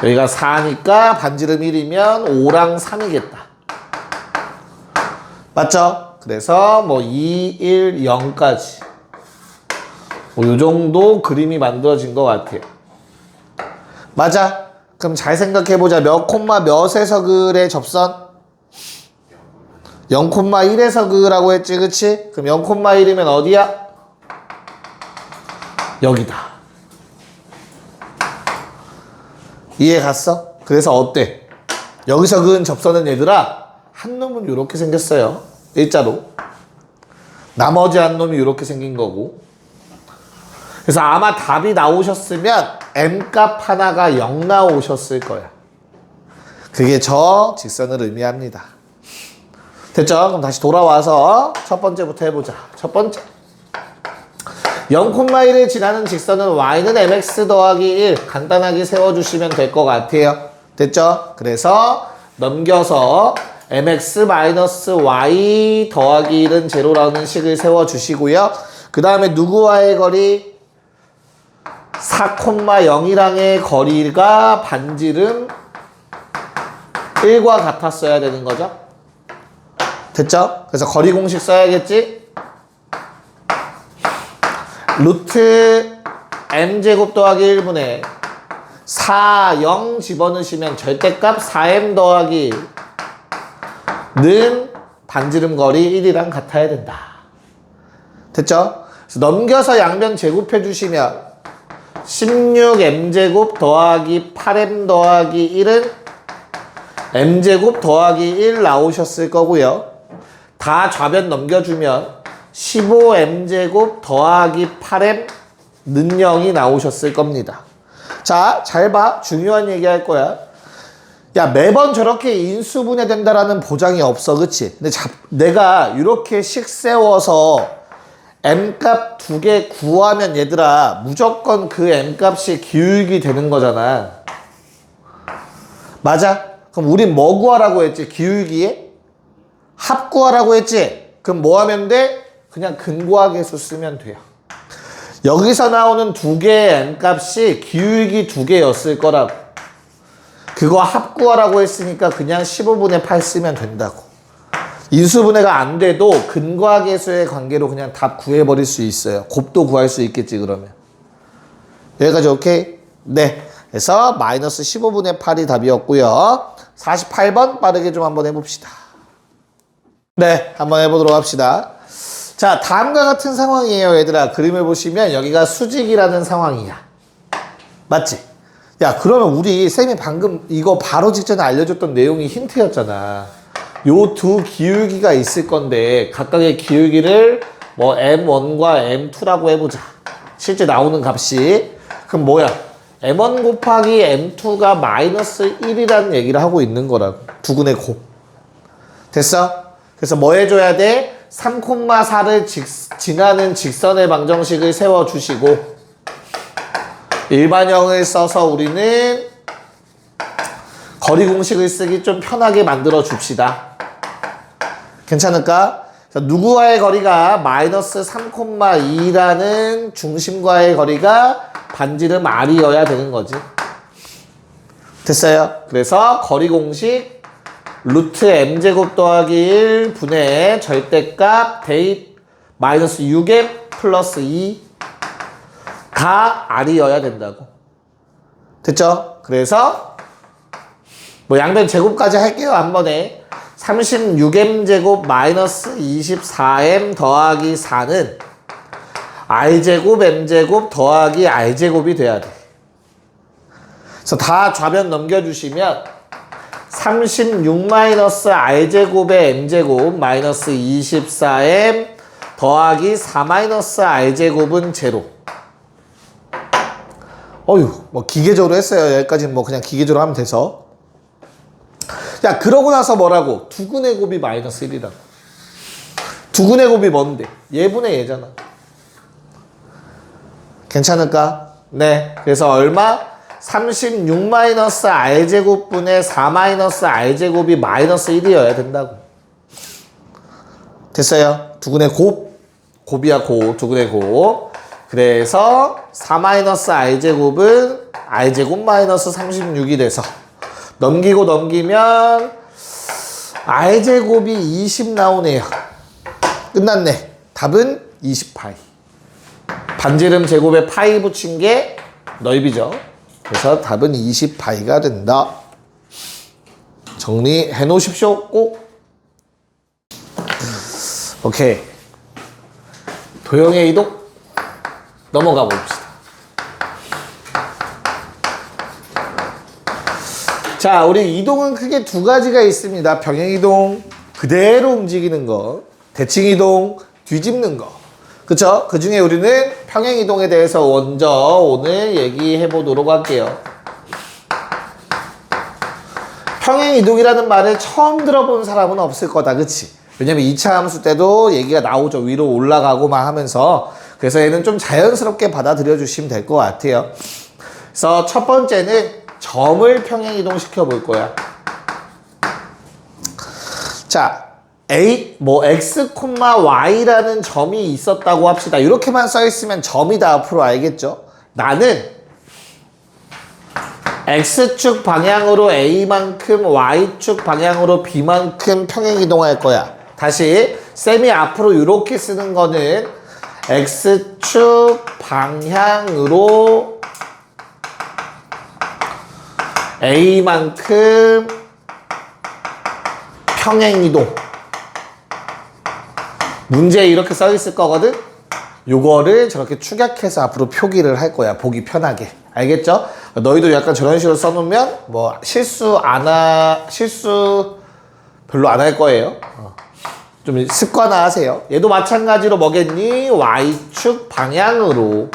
여기가 4니까 반지름 1이면 5랑 3이겠다. 맞죠? 그래서 뭐 2, 1, 0까지 뭐 이 정도 그림이 만들어진 것 같아요. 맞아? 그럼 잘 생각해보자. 몇 콤마 몇에서 그래 접선? 0,1에서 그라고 했지, 그치? 그럼 0,1이면 어디야? 여기다. 이해 갔어? 그래서 어때? 여기서 그은 접선은 얘들아, 한 놈은 이렇게 생겼어요. 일자로. 나머지 한 놈이 이렇게 생긴 거고. 그래서 아마 답이 나오셨으면 m값 하나가 0 나오셨을 거야. 그게 저 직선을 의미합니다. 됐죠? 그럼 다시 돌아와서 첫 번째부터 해보자. 첫 번째. 0,1을 지나는 직선은 y는 mx 더하기 1 간단하게 세워주시면 될 것 같아요. 됐죠? 그래서 넘겨서 mx-y 더하기 1은 제로라는 식을 세워주시고요. 그 다음에 누구와의 거리? 4,0이랑의 거리가 반지름 1과 같았어야 되는 거죠. 됐죠? 그래서 거리 공식 써야겠지? 루트 m제곱 더하기 1분의 4, 0 집어넣으시면 절대값 4m 더하기 1는 반지름 거리 1이랑 같아야 된다. 됐죠? 그래서 넘겨서 양변 제곱해 주시면 16m제곱 더하기 8m 더하기 1은 m제곱 더하기 1 나오셨을 거고요. 다 좌변 넘겨주면 15m제곱 더하기 8m는 0이 나오셨을 겁니다. 자, 잘 봐. 중요한 얘기 할 거야. 야, 매번 저렇게 인수분해 된다라는 보장이 없어. 그치? 근데 내가 이렇게 식 세워서 m값 2개 구하면 얘들아 무조건 그 m값이 기울기 되는 거잖아. 맞아? 그럼 우린 뭐 구하라고 했지? 기울기에? 합 구하라고 했지? 그럼 뭐 하면 돼? 그냥 근고하계수 쓰면 돼요. 여기서 나오는 2개의 m값이 기울기 2개였을 거라고. 그거 합 구하라고 했으니까 그냥 15분의 8 쓰면 된다고. 인수분해가 안 돼도 근과계수의 관계로 그냥 답 구해버릴 수 있어요. 곱도 구할 수 있겠지 그러면. 여기까지 오케이? 네. 그래서 마이너스 15분의 8이 답이었고요. 48번 빠르게 좀 한번 해봅시다. 네, 한번 해보도록 합시다. 자, 다음과 같은 상황이에요 얘들아. 그림을 보시면 여기가 수직이라는 상황이야. 맞지? 야, 그러면 우리 쌤이 방금 이거 바로 직전에 알려줬던 내용이 힌트였잖아. 요 두 기울기가 있을 건데 각각의 기울기를 뭐 m1과 m2라고 해보자. 실제 나오는 값이. 그럼 뭐야? m1 곱하기 m2가 마이너스 1이라는 얘기를 하고 있는 거라고. 두근의 곱. 됐어? 그래서 뭐 해줘야 돼? 3,4를 지나는 직선의 방정식을 세워주시고 일반형을 써서 우리는 거리 공식을 쓰기 좀 편하게 만들어 줍시다. 괜찮을까? 누구와의 거리가 마이너스 3,2라는 중심과의 거리가 반지름 r이어야 되는 거지. 됐어요? 그래서 거리 공식 루트 m제곱 더하기 1 분의 절대값 대입 마이너스 6m 플러스 2가 r이어야 된다고. 됐죠? 그래서 뭐 양변 제곱까지 할게요. 한 번에 36m제곱 마이너스 24m 더하기 4는 r제곱 m제곱 더하기 r제곱이 돼야 돼. 그래서 다 좌변 넘겨주시면 36 마이너스 r제곱의 m제곱 마이너스 24m 더하기 4 마이너스 r제곱은 제로. 어휴, 뭐 기계적으로 했어요. 여기까지는 뭐 그냥 기계적으로 하면 돼서. 야, 그러고 나서 뭐라고? 두근의 곱이 마이너스 1이라고. 두근의 곱이 뭔데? 얘분의 얘잖아. 괜찮을까? 네. 그래서 얼마? 36 마이너스 r제곱분의 4 마이너스 r제곱이 마이너스 1이어야 된다고. 됐어요? 두근의 곱. 곱이야, 곱. 두근의 곱. 그래서 4 마이너스 r제곱은 r제곱 마이너스 36이 돼서 넘기고 넘기면 r제곱이 20 나오네요. 끝났네. 답은 20파이. 반지름 제곱에 파이 붙인 게 넓이죠. 그래서 답은 20파이가 된다. 정리해 놓으십시오. 꼭. 오케이. 도형의 이동 넘어가 봅시다. 자, 우리 이동은 크게 두 가지가 있습니다. 평행이동, 그대로 움직이는 거, 대칭이동, 뒤집는 거. 그쵸? 그 중에 우리는 평행이동에 대해서 먼저 오늘 얘기해 보도록 할게요. 평행이동이라는 말을 처음 들어본 사람은 없을 거다. 그치? 왜냐면 2차 함수 때도 얘기가 나오죠. 위로 올라가고 막 하면서. 그래서 얘는 좀 자연스럽게 받아들여 주시면 될 것 같아요. 그래서 첫 번째는 점을 평행이동 시켜 볼 거야. 자, x, y라는 점이 있었다고 합시다. 이렇게만 써 있으면 점이다 앞으로 알겠죠? 나는 x축 방향으로 a만큼 y축 방향으로 b만큼 평행이동할 거야. 다시 쌤이 앞으로 이렇게 쓰는 거는 x축 방향으로 a만큼 평행이동. 문제에 이렇게 써 있을 거거든? 요거를 저렇게 축약해서 앞으로 표기를 할 거야. 보기 편하게. 알겠죠? 너희도 약간 저런 식으로 써놓으면 뭐 실수 별로 안 할 거예요. 좀 습관화 하세요. 얘도 마찬가지로 뭐겠니? y축 방향으로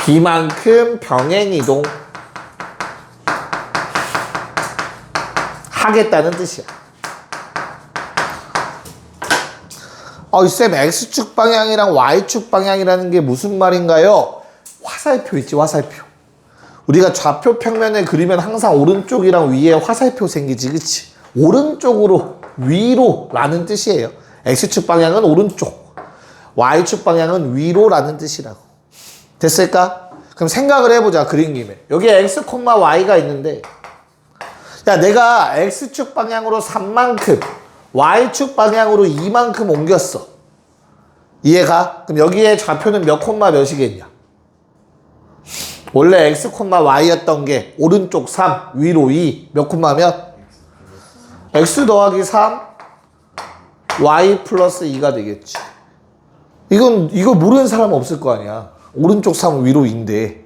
b만큼 병행이동 하겠다는 뜻이야. 쌤, x축 방향이랑 y축 방향이라는 게 무슨 말인가요? 화살표 있지, 화살표. 우리가 좌표 평면을 그리면 항상 오른쪽이랑 위에 화살표 생기지, 그치? 오른쪽으로, 위로 라는 뜻이에요. x축 방향은 오른쪽, y축 방향은 위로라는 뜻이라고. 됐을까? 그럼 생각을 해보자, 그린 김에. 여기에 x, y가 있는데, 야, 내가 x축 방향으로 3만큼, y축 방향으로 2만큼 옮겼어. 이해가? 그럼 여기에 좌표는 몇 콤마 몇이겠냐? 원래 x, y였던 게 오른쪽 3, 위로 2, 몇 콤마 몇? x 더하기 3, y 플러스 2가 되겠지. 이거 모르는 사람 없을 거 아니야. 오른쪽 3, 위로 2인데.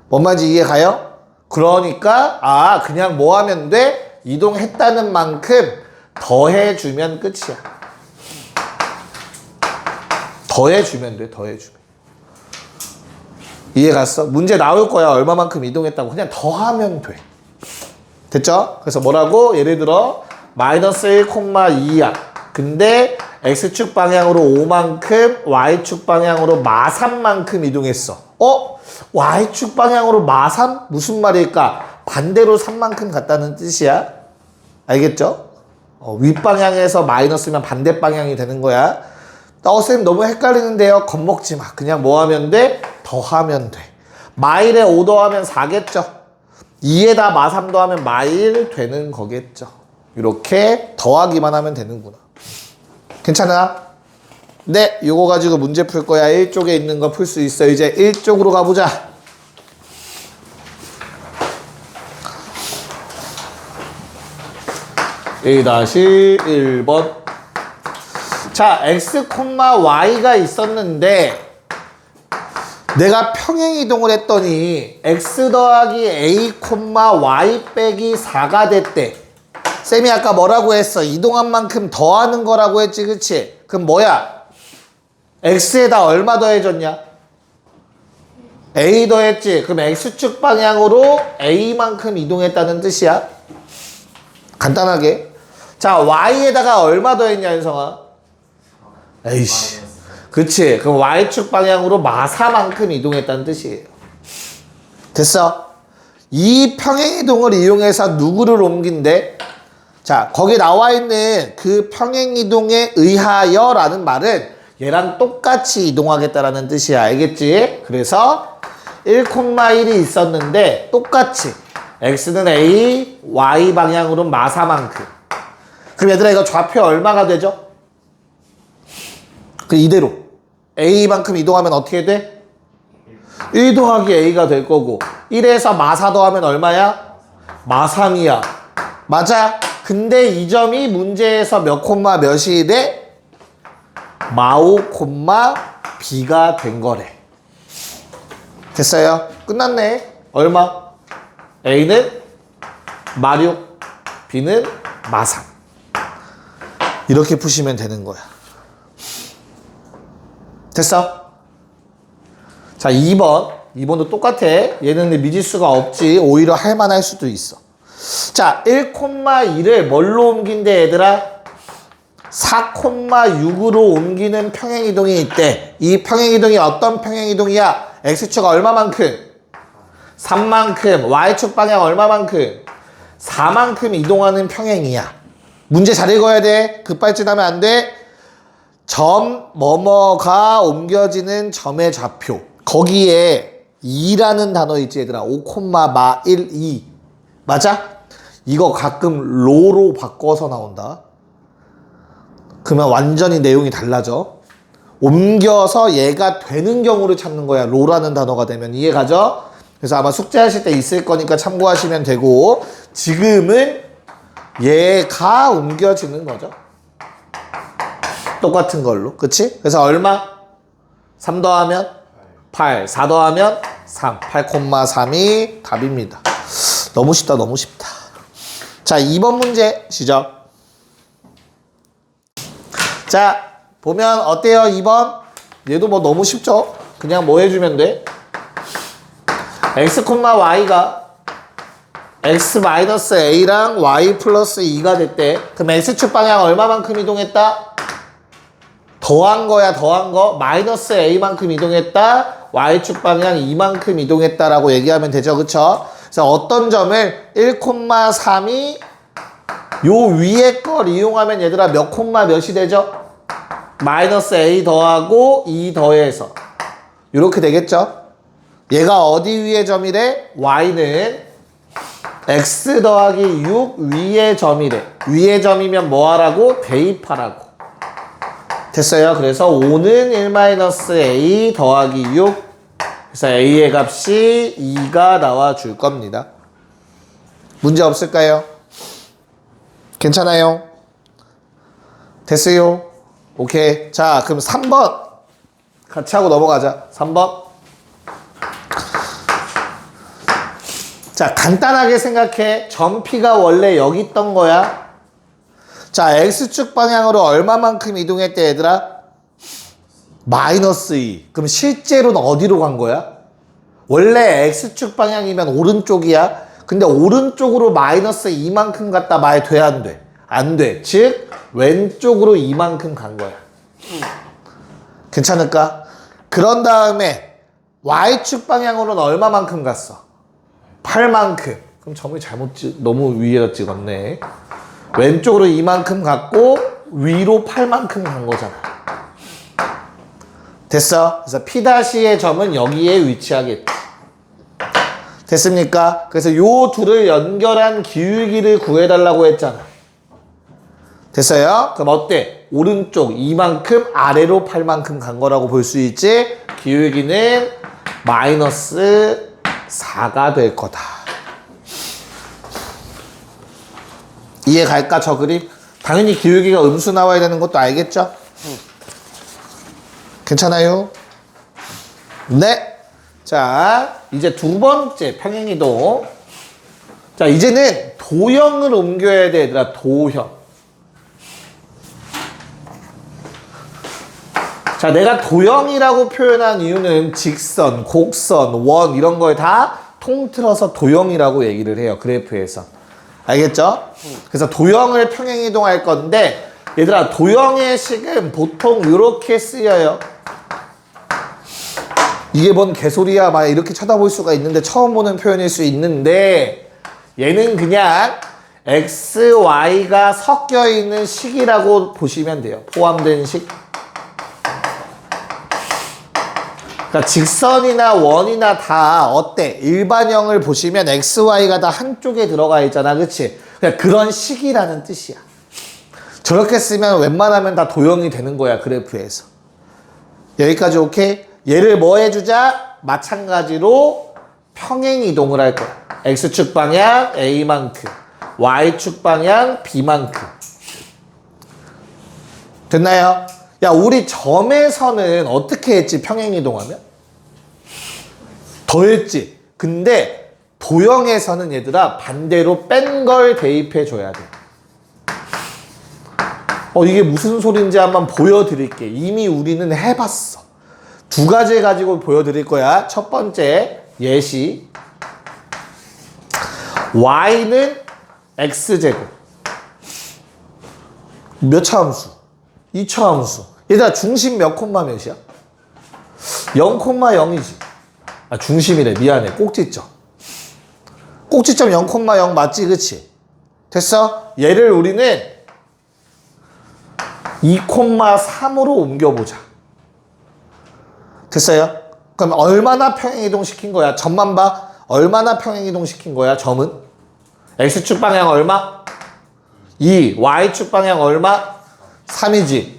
뭔 말인지 이해가요? 그러니까 그냥 뭐 하면 돼? 이동했다는 만큼 더해주면 끝이야. 더해주면 돼, 더해주면. 이해갔어? 문제 나올 거야. 얼마만큼 이동했다고. 그냥 더하면 돼. 됐죠? 그래서 뭐라고? 예를 들어 마이너스 1, 2야. 근데 x축 방향으로 5만큼, y축 방향으로 마3만큼 이동했어. y축 방향으로 마3? 무슨 말일까? 반대로 3만큼 갔다는 뜻이야. 알겠죠? 윗방향에서 마이너스면 반대 방향이 되는 거야. 쌤 너무 헷갈리는데요. 겁먹지 마. 그냥 뭐 하면 돼? 더하면 돼. 마일에 5 더하면 4겠죠. 2에다 마3 더하면 마일 되는 거겠죠. 이렇게 더하기만 하면 되는구나. 괜찮아? 네, 요거 가지고 문제 풀 거야. 1쪽에 있는 거 풀 수 있어. 이제 1쪽으로 가보자. A-1번. 자, x, y가 있었는데 내가 평행이동을 했더니 x 더하기 a, y 빼기 4가 됐대. 쌤이 아까 뭐라고 했어? 이동한 만큼 더하는 거라고 했지, 그치? 그럼 뭐야? x에다 얼마 더해줬냐? A 더했지. 그럼 X축 방향으로 A만큼 이동했다는 뜻이야. 간단하게. 자, Y에다가 얼마 더했냐, 현성아? 에이씨. 그치. 그럼 Y축 방향으로 마사만큼 이동했다는 뜻이에요. 됐어? 이 평행이동을 이용해서 누구를 옮긴대? 자, 거기 나와 있는 그 평행이동에 의하여 라는 말은 얘랑 똑같이 이동하겠다라는 뜻이야. 알겠지? 그래서 1,1이 있었는데 똑같이 x는 a, y 방향으로 마사만큼. 그럼 얘들아 이거 좌표 얼마가 되죠? 그 이대로 a만큼 이동하면 어떻게 돼? 1 더하기 a가 될 거고 1에서 마사 더하면 얼마야? 마삼이야. 맞아? 근데 이 점이 문제에서 몇 콤마 몇이 돼? 마오 콤마 b가 된 거래. 됐어요? 끝났네. 얼마? A는 마6, B는 마3. 이렇게 푸시면 되는 거야. 됐어? 자, 2번. 2번도 똑같아. 얘는 미지수가 없지. 오히려 할만할 수도 있어. 자, 1,2를 뭘로 옮긴대, 얘들아? 4,6으로 옮기는 평행이동이 있대. 이 평행이동이 어떤 평행이동이야? X축 얼마만큼? 3만큼. Y축 방향 얼마만큼? 4만큼 이동하는 평행이야. 문제 잘 읽어야 돼. 급발진하면 안 돼. 점 뭐뭐가 옮겨지는 점의 좌표. 거기에 2라는 단어 있지 얘들아. 5,12. 맞아? 이거 가끔 로로 바꿔서 나온다. 그러면 완전히 내용이 달라져. 옮겨서 얘가 되는 경우를 찾는 거야. 로라는 단어가 되면. 이해가죠? 그래서 아마 숙제하실 때 있을 거니까 참고하시면 되고, 지금은 얘가 옮겨지는 거죠. 똑같은 걸로. 그치? 그래서 얼마? 3 더하면 8, 4 더하면 3, 8,3이 답입니다. 너무 쉽다, 너무 쉽다. 자, 2번 문제 시작. 자, 보면 어때요? 2번? 얘도 뭐 너무 쉽죠? 그냥 뭐 해주면 돼? x, y가 x-a랑 y 플러스 2가 됐대. 그럼 x축 방향 얼마만큼 이동했다? 더한 거야, 더한 거. 마이너스 a만큼 이동했다. y축 방향 2만큼 이동했다라고 얘기하면 되죠. 그쵸? 그래서 어떤 점을 1,3이 요 위에 걸 이용하면 얘들아 몇 콤마 몇이 되죠? 마이너스 a 더하고 2 더해서 이렇게 되겠죠? 얘가 어디 위의 점이래? y는 x 더하기 6 위의 점이래. 위의 점이면 뭐 하라고? 대입하라고. 됐어요? 그래서 5는 1-a 더하기 6. 그래서 a의 값이 2가 나와줄 겁니다. 문제 없을까요? 괜찮아요? 됐어요? 오케이. 자, 그럼 3번 같이 하고 넘어가자. 3번. 자, 간단하게 생각해. 점 P가 원래 여기 있던 거야. 자, X축 방향으로 얼마만큼 이동했대, 얘들아? 마이너스 2. 그럼 실제로는 어디로 간 거야? 원래 X축 방향이면 오른쪽이야. 근데 오른쪽으로 마이너스 2만큼 갔다 말 돼, 안 돼? 안 돼. 즉, 왼쪽으로 2만큼 간 거야. 괜찮을까? 그런 다음에 Y축 방향으로는 얼마만큼 갔어? 8만큼. 그럼 점을 너무 위에다 찍었네. 왼쪽으로 이만큼 갔고 위로 8만큼 간 거잖아. 됐어? 그래서 P'의 점은 여기에 위치하겠지. 됐습니까? 그래서 요 둘을 연결한 기울기를 구해달라고 했잖아. 됐어요? 그럼 어때? 오른쪽 이만큼 아래로 8만큼 간 거라고 볼 수 있지? 기울기는 마이너스 4가 될 거다. 이해 갈까, 저 그림? 당연히 기울기가 음수 나와야 되는 것도 알겠죠? 괜찮아요? 네. 자, 이제 두 번째 평행이동. 자, 이제는 도형을 옮겨야 돼, 얘들아. 도형. 자, 내가 도형이라고 표현한 이유는 직선, 곡선, 원 이런 거에 다 통틀어서 도형이라고 얘기를 해요. 그래프에서. 알겠죠? 그래서 도형을 평행이동할 건데 얘들아 도형의 식은 보통 이렇게 쓰여요. 이게 뭔 개소리야 막 이렇게 쳐다볼 수가 있는데 처음 보는 표현일 수 있는데 얘는 그냥 x, y가 섞여 있는 식이라고 보시면 돼요. 포함된 식. 그러니까 직선이나 원이나 다 어때? 일반형을 보시면 x, y가 다 한쪽에 들어가 있잖아. 그치? 그러니까 그런 식이라는 뜻이야. 저렇게 쓰면 웬만하면 다 도형이 되는 거야. 그래프에서. 여기까지 오케이? 얘를 뭐 해주자? 마찬가지로 평행 이동을 할 거야. x축 방향 a만큼, y축 방향 b만큼. 됐나요? 야, 우리 점에서는 어떻게 했지? 평행 이동하면? 더했지. 근데 도형에서는 얘들아 반대로 뺀 걸 대입해 줘야 돼. 이게 무슨 소린지 한번 보여드릴게. 이미 우리는 해봤어. 두 가지 가지고 보여드릴 거야. 첫 번째 예시. y는 x제곱. 몇 차 함수? 2차 함수. 얘들아 중심 몇 콤마 몇이야? 0,0이지. 아 중심이래. 미안해. 꼭지점. 꼭지점 0,0 맞지? 그치? 됐어? 얘를 우리는 2,3으로 옮겨보자. 됐어요? 그럼 얼마나 평행이동 시킨 거야? 점만 봐. 얼마나 평행이동 시킨 거야? 점은? x축 방향 얼마? 2. y축 방향 얼마? 3이지.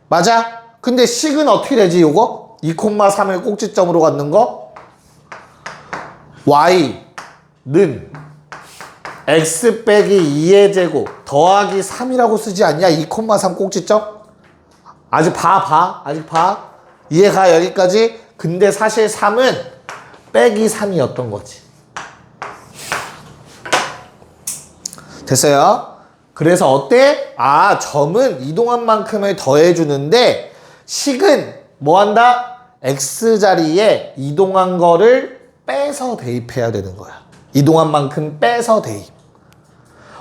맞아? 근데 식은 어떻게 되지 요거? 2,3을 꼭지점으로 갖는 거? y는 x 빼기 2의 제곱 더하기 3이라고 쓰지 않냐? 2,3 꼭지점? 아직 봐. 아직 봐. 이해가 여기까지? 근데 사실 3은 빼기 3이었던 거지. 됐어요? 그래서 어때? 아, 점은 이동한 만큼을 더해주는데 식은 뭐 한다? x 자리에 이동한 거를 빼서 대입해야 되는 거야. 이동한 만큼 빼서 대입.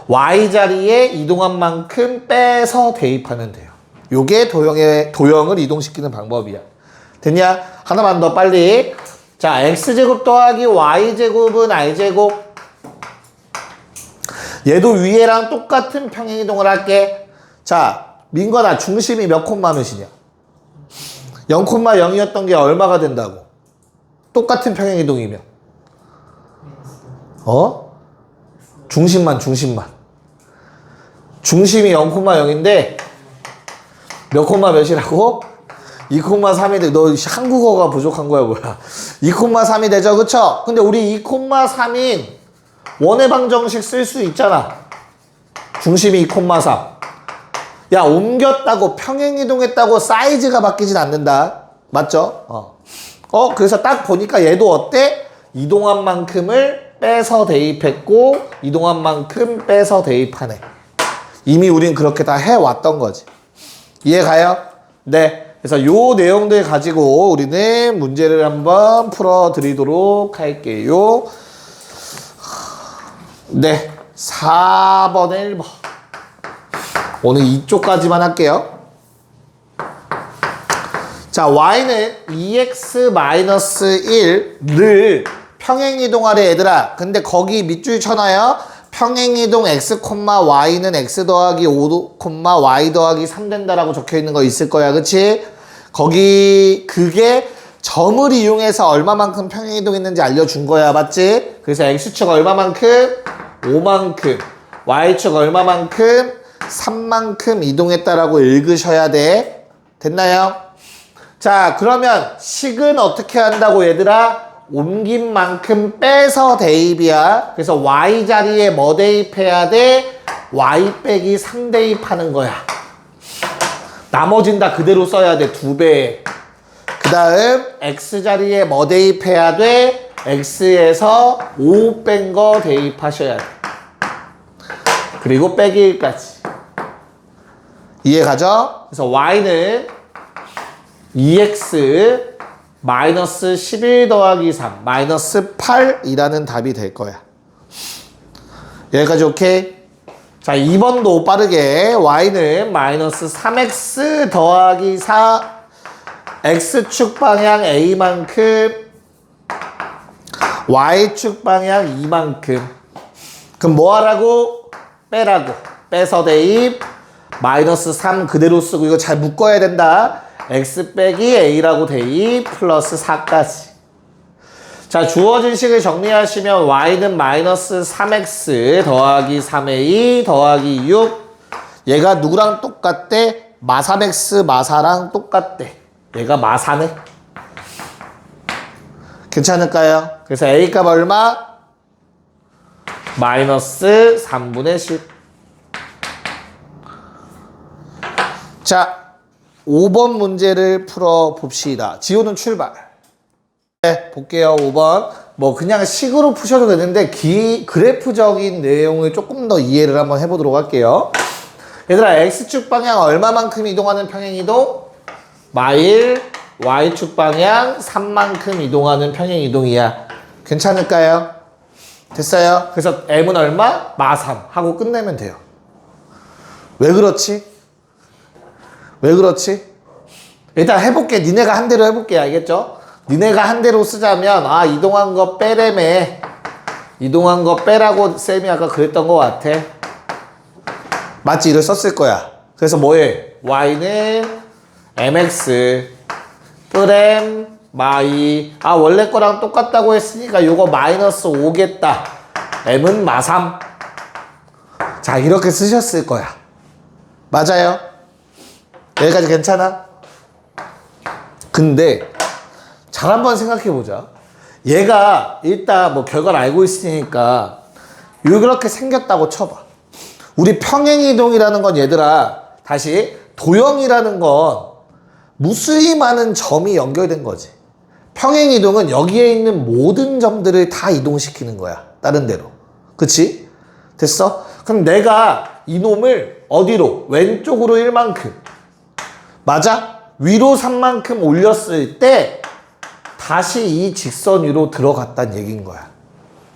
y 자리에 이동한 만큼 빼서 대입하면 돼요. 요게 도형을 이동시키는 방법이야. 됐냐? 하나만 더 빨리. 자, x제곱 더하기 y제곱은 i제곱. 얘도 위에랑 똑같은 평행이동을 할게. 자, 민건아 중심이 몇 콤마 몇이냐? 0,0이었던 게 얼마가 된다고? 똑같은 평행이동이면. 중심만. 중심이 0,0인데 몇 콤마 몇이라고? 2,3이 돼. 너 한국어가 부족한 거야 뭐야? 2,3이 되죠, 그쵸? 근데 우리 2,3인 원의 방정식 쓸 수 있잖아. 중심이 2,3. 야, 옮겼다고 평행이동했다고 사이즈가 바뀌진 않는다. 맞죠? 그래서 딱 보니까 얘도 어때? 이동한 만큼을 빼서 대입했고 이동한 만큼 빼서 대입하네. 이미 우린 그렇게 다 해왔던 거지. 이해가요? 네. 그래서 요 내용들 가지고 우리는 문제를 한번 풀어드리도록 할게요. 네. 4번에 1번. 오늘 이쪽까지만 할게요. 자, y는 2x-1를 평행이동하래 얘들아. 근데 거기 밑줄 쳐놔요. 평행이동 x, y는 x 더하기 5, y 더하기 3 된다라고 적혀있는 거 있을 거야. 그치? 거기 그게 점을 이용해서 얼마만큼 평행이동했는지 알려준 거야. 맞지? 그래서 x축 얼마만큼? 5만큼. y축 얼마만큼? 3만큼 이동했다라고 읽으셔야 돼. 됐나요? 자, 그러면 식은 어떻게 한다고 얘들아? 옮긴 만큼 빼서 대입이야. 그래서 y 자리에 뭐 대입해야 돼? y 빼기 3 대입하는 거야. 나머진 다 그대로 써야 돼. 2배. 그 다음 x 자리에 뭐 대입해야 돼? x에서 5 뺀 거 대입하셔야 돼. 그리고 빼기 1까지. 이해가죠? 그래서 y는 2x 마이너스 11 더하기 3 마이너스 8이라는 답이 될 거야. 여기까지 오케이? 자, 2번도 빠르게 y는 마이너스 3x 더하기 4 x축 방향 a만큼 y축 방향 2만큼. 그럼 뭐 하라고? 빼라고. 빼서 대입 마이너스 3 그대로 쓰고 이거 잘 묶어야 된다. x 빼기 a라고 대입 플러스 4까지. 자, 주어진 식을 정리하시면 y는 마이너스 3x 더하기 3a 더하기 6. 얘가 누구랑 똑같대? 마3x 마사랑 똑같대. 얘가 마사네. 괜찮을까요? 그래서 a 값 얼마? 마이너스 3분의 10. 자, 5번 문제를 풀어봅시다. 지호는 출발. 네, 볼게요. 5번. 뭐 그냥 식으로 푸셔도 되는데 그래프적인 내용을 조금 더 이해를 한번 해보도록 할게요. 얘들아, x축 방향 얼마만큼 이동하는 평행이동? 마일, y축 방향 3만큼 이동하는 평행이동이야. 괜찮을까요? 됐어요? 그래서 m은 얼마? 마3 하고 끝내면 돼요. 왜 그렇지? 왜 그렇지? 일단 해볼게. 니네가 한 대로 해볼게. 알겠죠? 니네가 한 대로 쓰자면 이동한 거 빼래매. 이동한 거 빼라고 쌤이 아까 그랬던 것 같아. 맞지? 이걸 썼을 거야. 그래서 뭐해? y는 mx 프렘 마이 원래 거랑 똑같다고 했으니까 요거 마이너스 5겠다. m은 마3. 자, 이렇게 쓰셨을 거야. 맞아요? 여기까지 괜찮아? 근데 잘 한번 생각해보자. 얘가 일단 뭐 결과를 알고 있으니까 이렇게 생겼다고 쳐봐. 우리 평행이동이라는 건 얘들아, 다시 도형이라는 건 무수히 많은 점이 연결된 거지. 평행이동은 여기에 있는 모든 점들을 다 이동시키는 거야. 다른 데로. 그치? 됐어? 그럼 내가 이놈을 어디로? 왼쪽으로 1만큼. 맞아? 위로 3만큼 올렸을 때 다시 이 직선 위로 들어갔다는 얘기인 거야.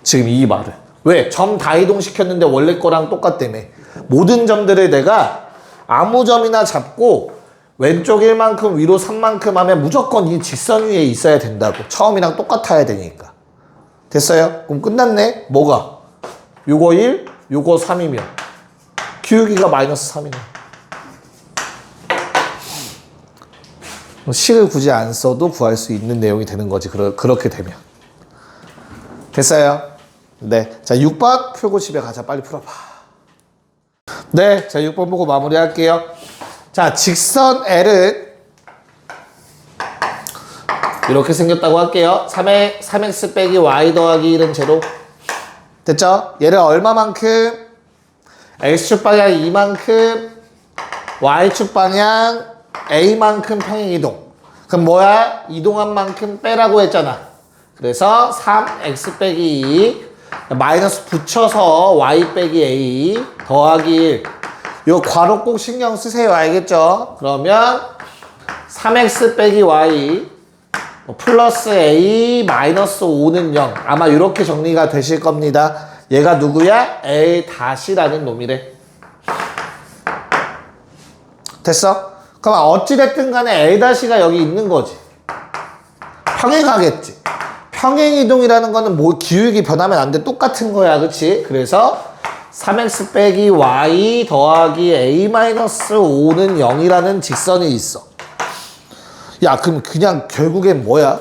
지금 이 말은. 왜? 점 다 이동시켰는데 원래 거랑 똑같다며. 모든 점들을 내가 아무 점이나 잡고 왼쪽 1만큼 위로 3만큼 하면 무조건 이 직선 위에 있어야 된다고. 처음이랑 똑같아야 되니까. 됐어요? 그럼 끝났네? 뭐가? 요거 1, 요거 3이면 기울기가 마이너스 3이네. 식을 굳이 안 써도 구할 수 있는 내용이 되는 거지. 그렇게 되면. 됐어요? 네. 자, 6번 풀고 집에 가자. 빨리 풀어봐. 네. 자, 6번 보고 마무리할게요. 자, 직선 L은 이렇게 생겼다고 할게요. 3x 빼기 y 더하기 1은 제로. 됐죠? 얘를 얼마만큼? x축 방향 2만큼, y축 방향 a만큼 평행이동. 그럼 뭐야? 이동한 만큼 빼라고 했잖아. 그래서 3x 빼기 2 마이너스 붙여서 y 빼기 a 더하기 1. 요 괄호 꼭 신경 쓰세요. 알겠죠? 그러면 3x 빼기 y 플러스 a 마이너스 5는 0. 아마 이렇게 정리가 되실 겁니다. 얘가 누구야? a 다시라는 놈이래. 됐어? 그럼 어찌됐든 간에 a 다시가 여기 있는 거지. 평행하겠지. 평행이동이라는 거는 뭐 기울기 변하면 안 돼. 똑같은 거야. 그치? 그래서 3x 빼기 y 더하기 a 마이너스 5는 0이라는 직선이 있어. 야, 그럼 그냥 결국엔 뭐야?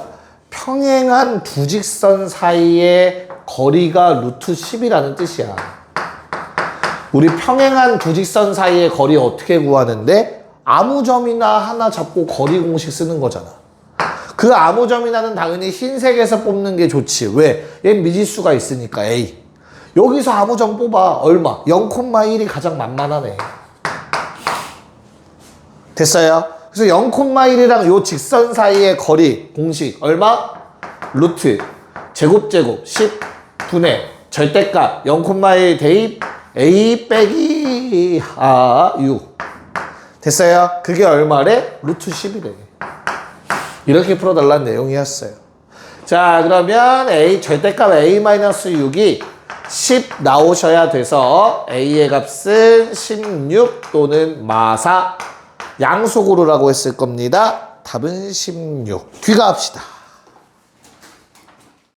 평행한 두 직선 사이의 거리가 루트 10이라는 뜻이야. 우리 평행한 두 직선 사이의 거리 어떻게 구하는데? 아무 점이나 하나 잡고 거리 공식 쓰는 거잖아. 그 아무 점이나는 당연히 흰색에서 뽑는 게 좋지. 왜? 얘 미지수가 있으니까 A. 여기서 아무 점 뽑아. 얼마? 0,1이 가장 만만하네. 됐어요? 그래서 0,1이랑 요 직선 사이의 거리 공식 얼마? 루트 제곱 10 분의 절대값 0,1 대입 A 빼기 6. 됐어요? 그게 얼마래? 루트 10이래. 이렇게 풀어달라는 내용이었어요. 자, 그러면 A, 절대값 A-6이 10 나오셔야 돼서 A의 값은 16 또는 마사 양수 고르라고 했을 겁니다. 답은 16. 귀가합시다.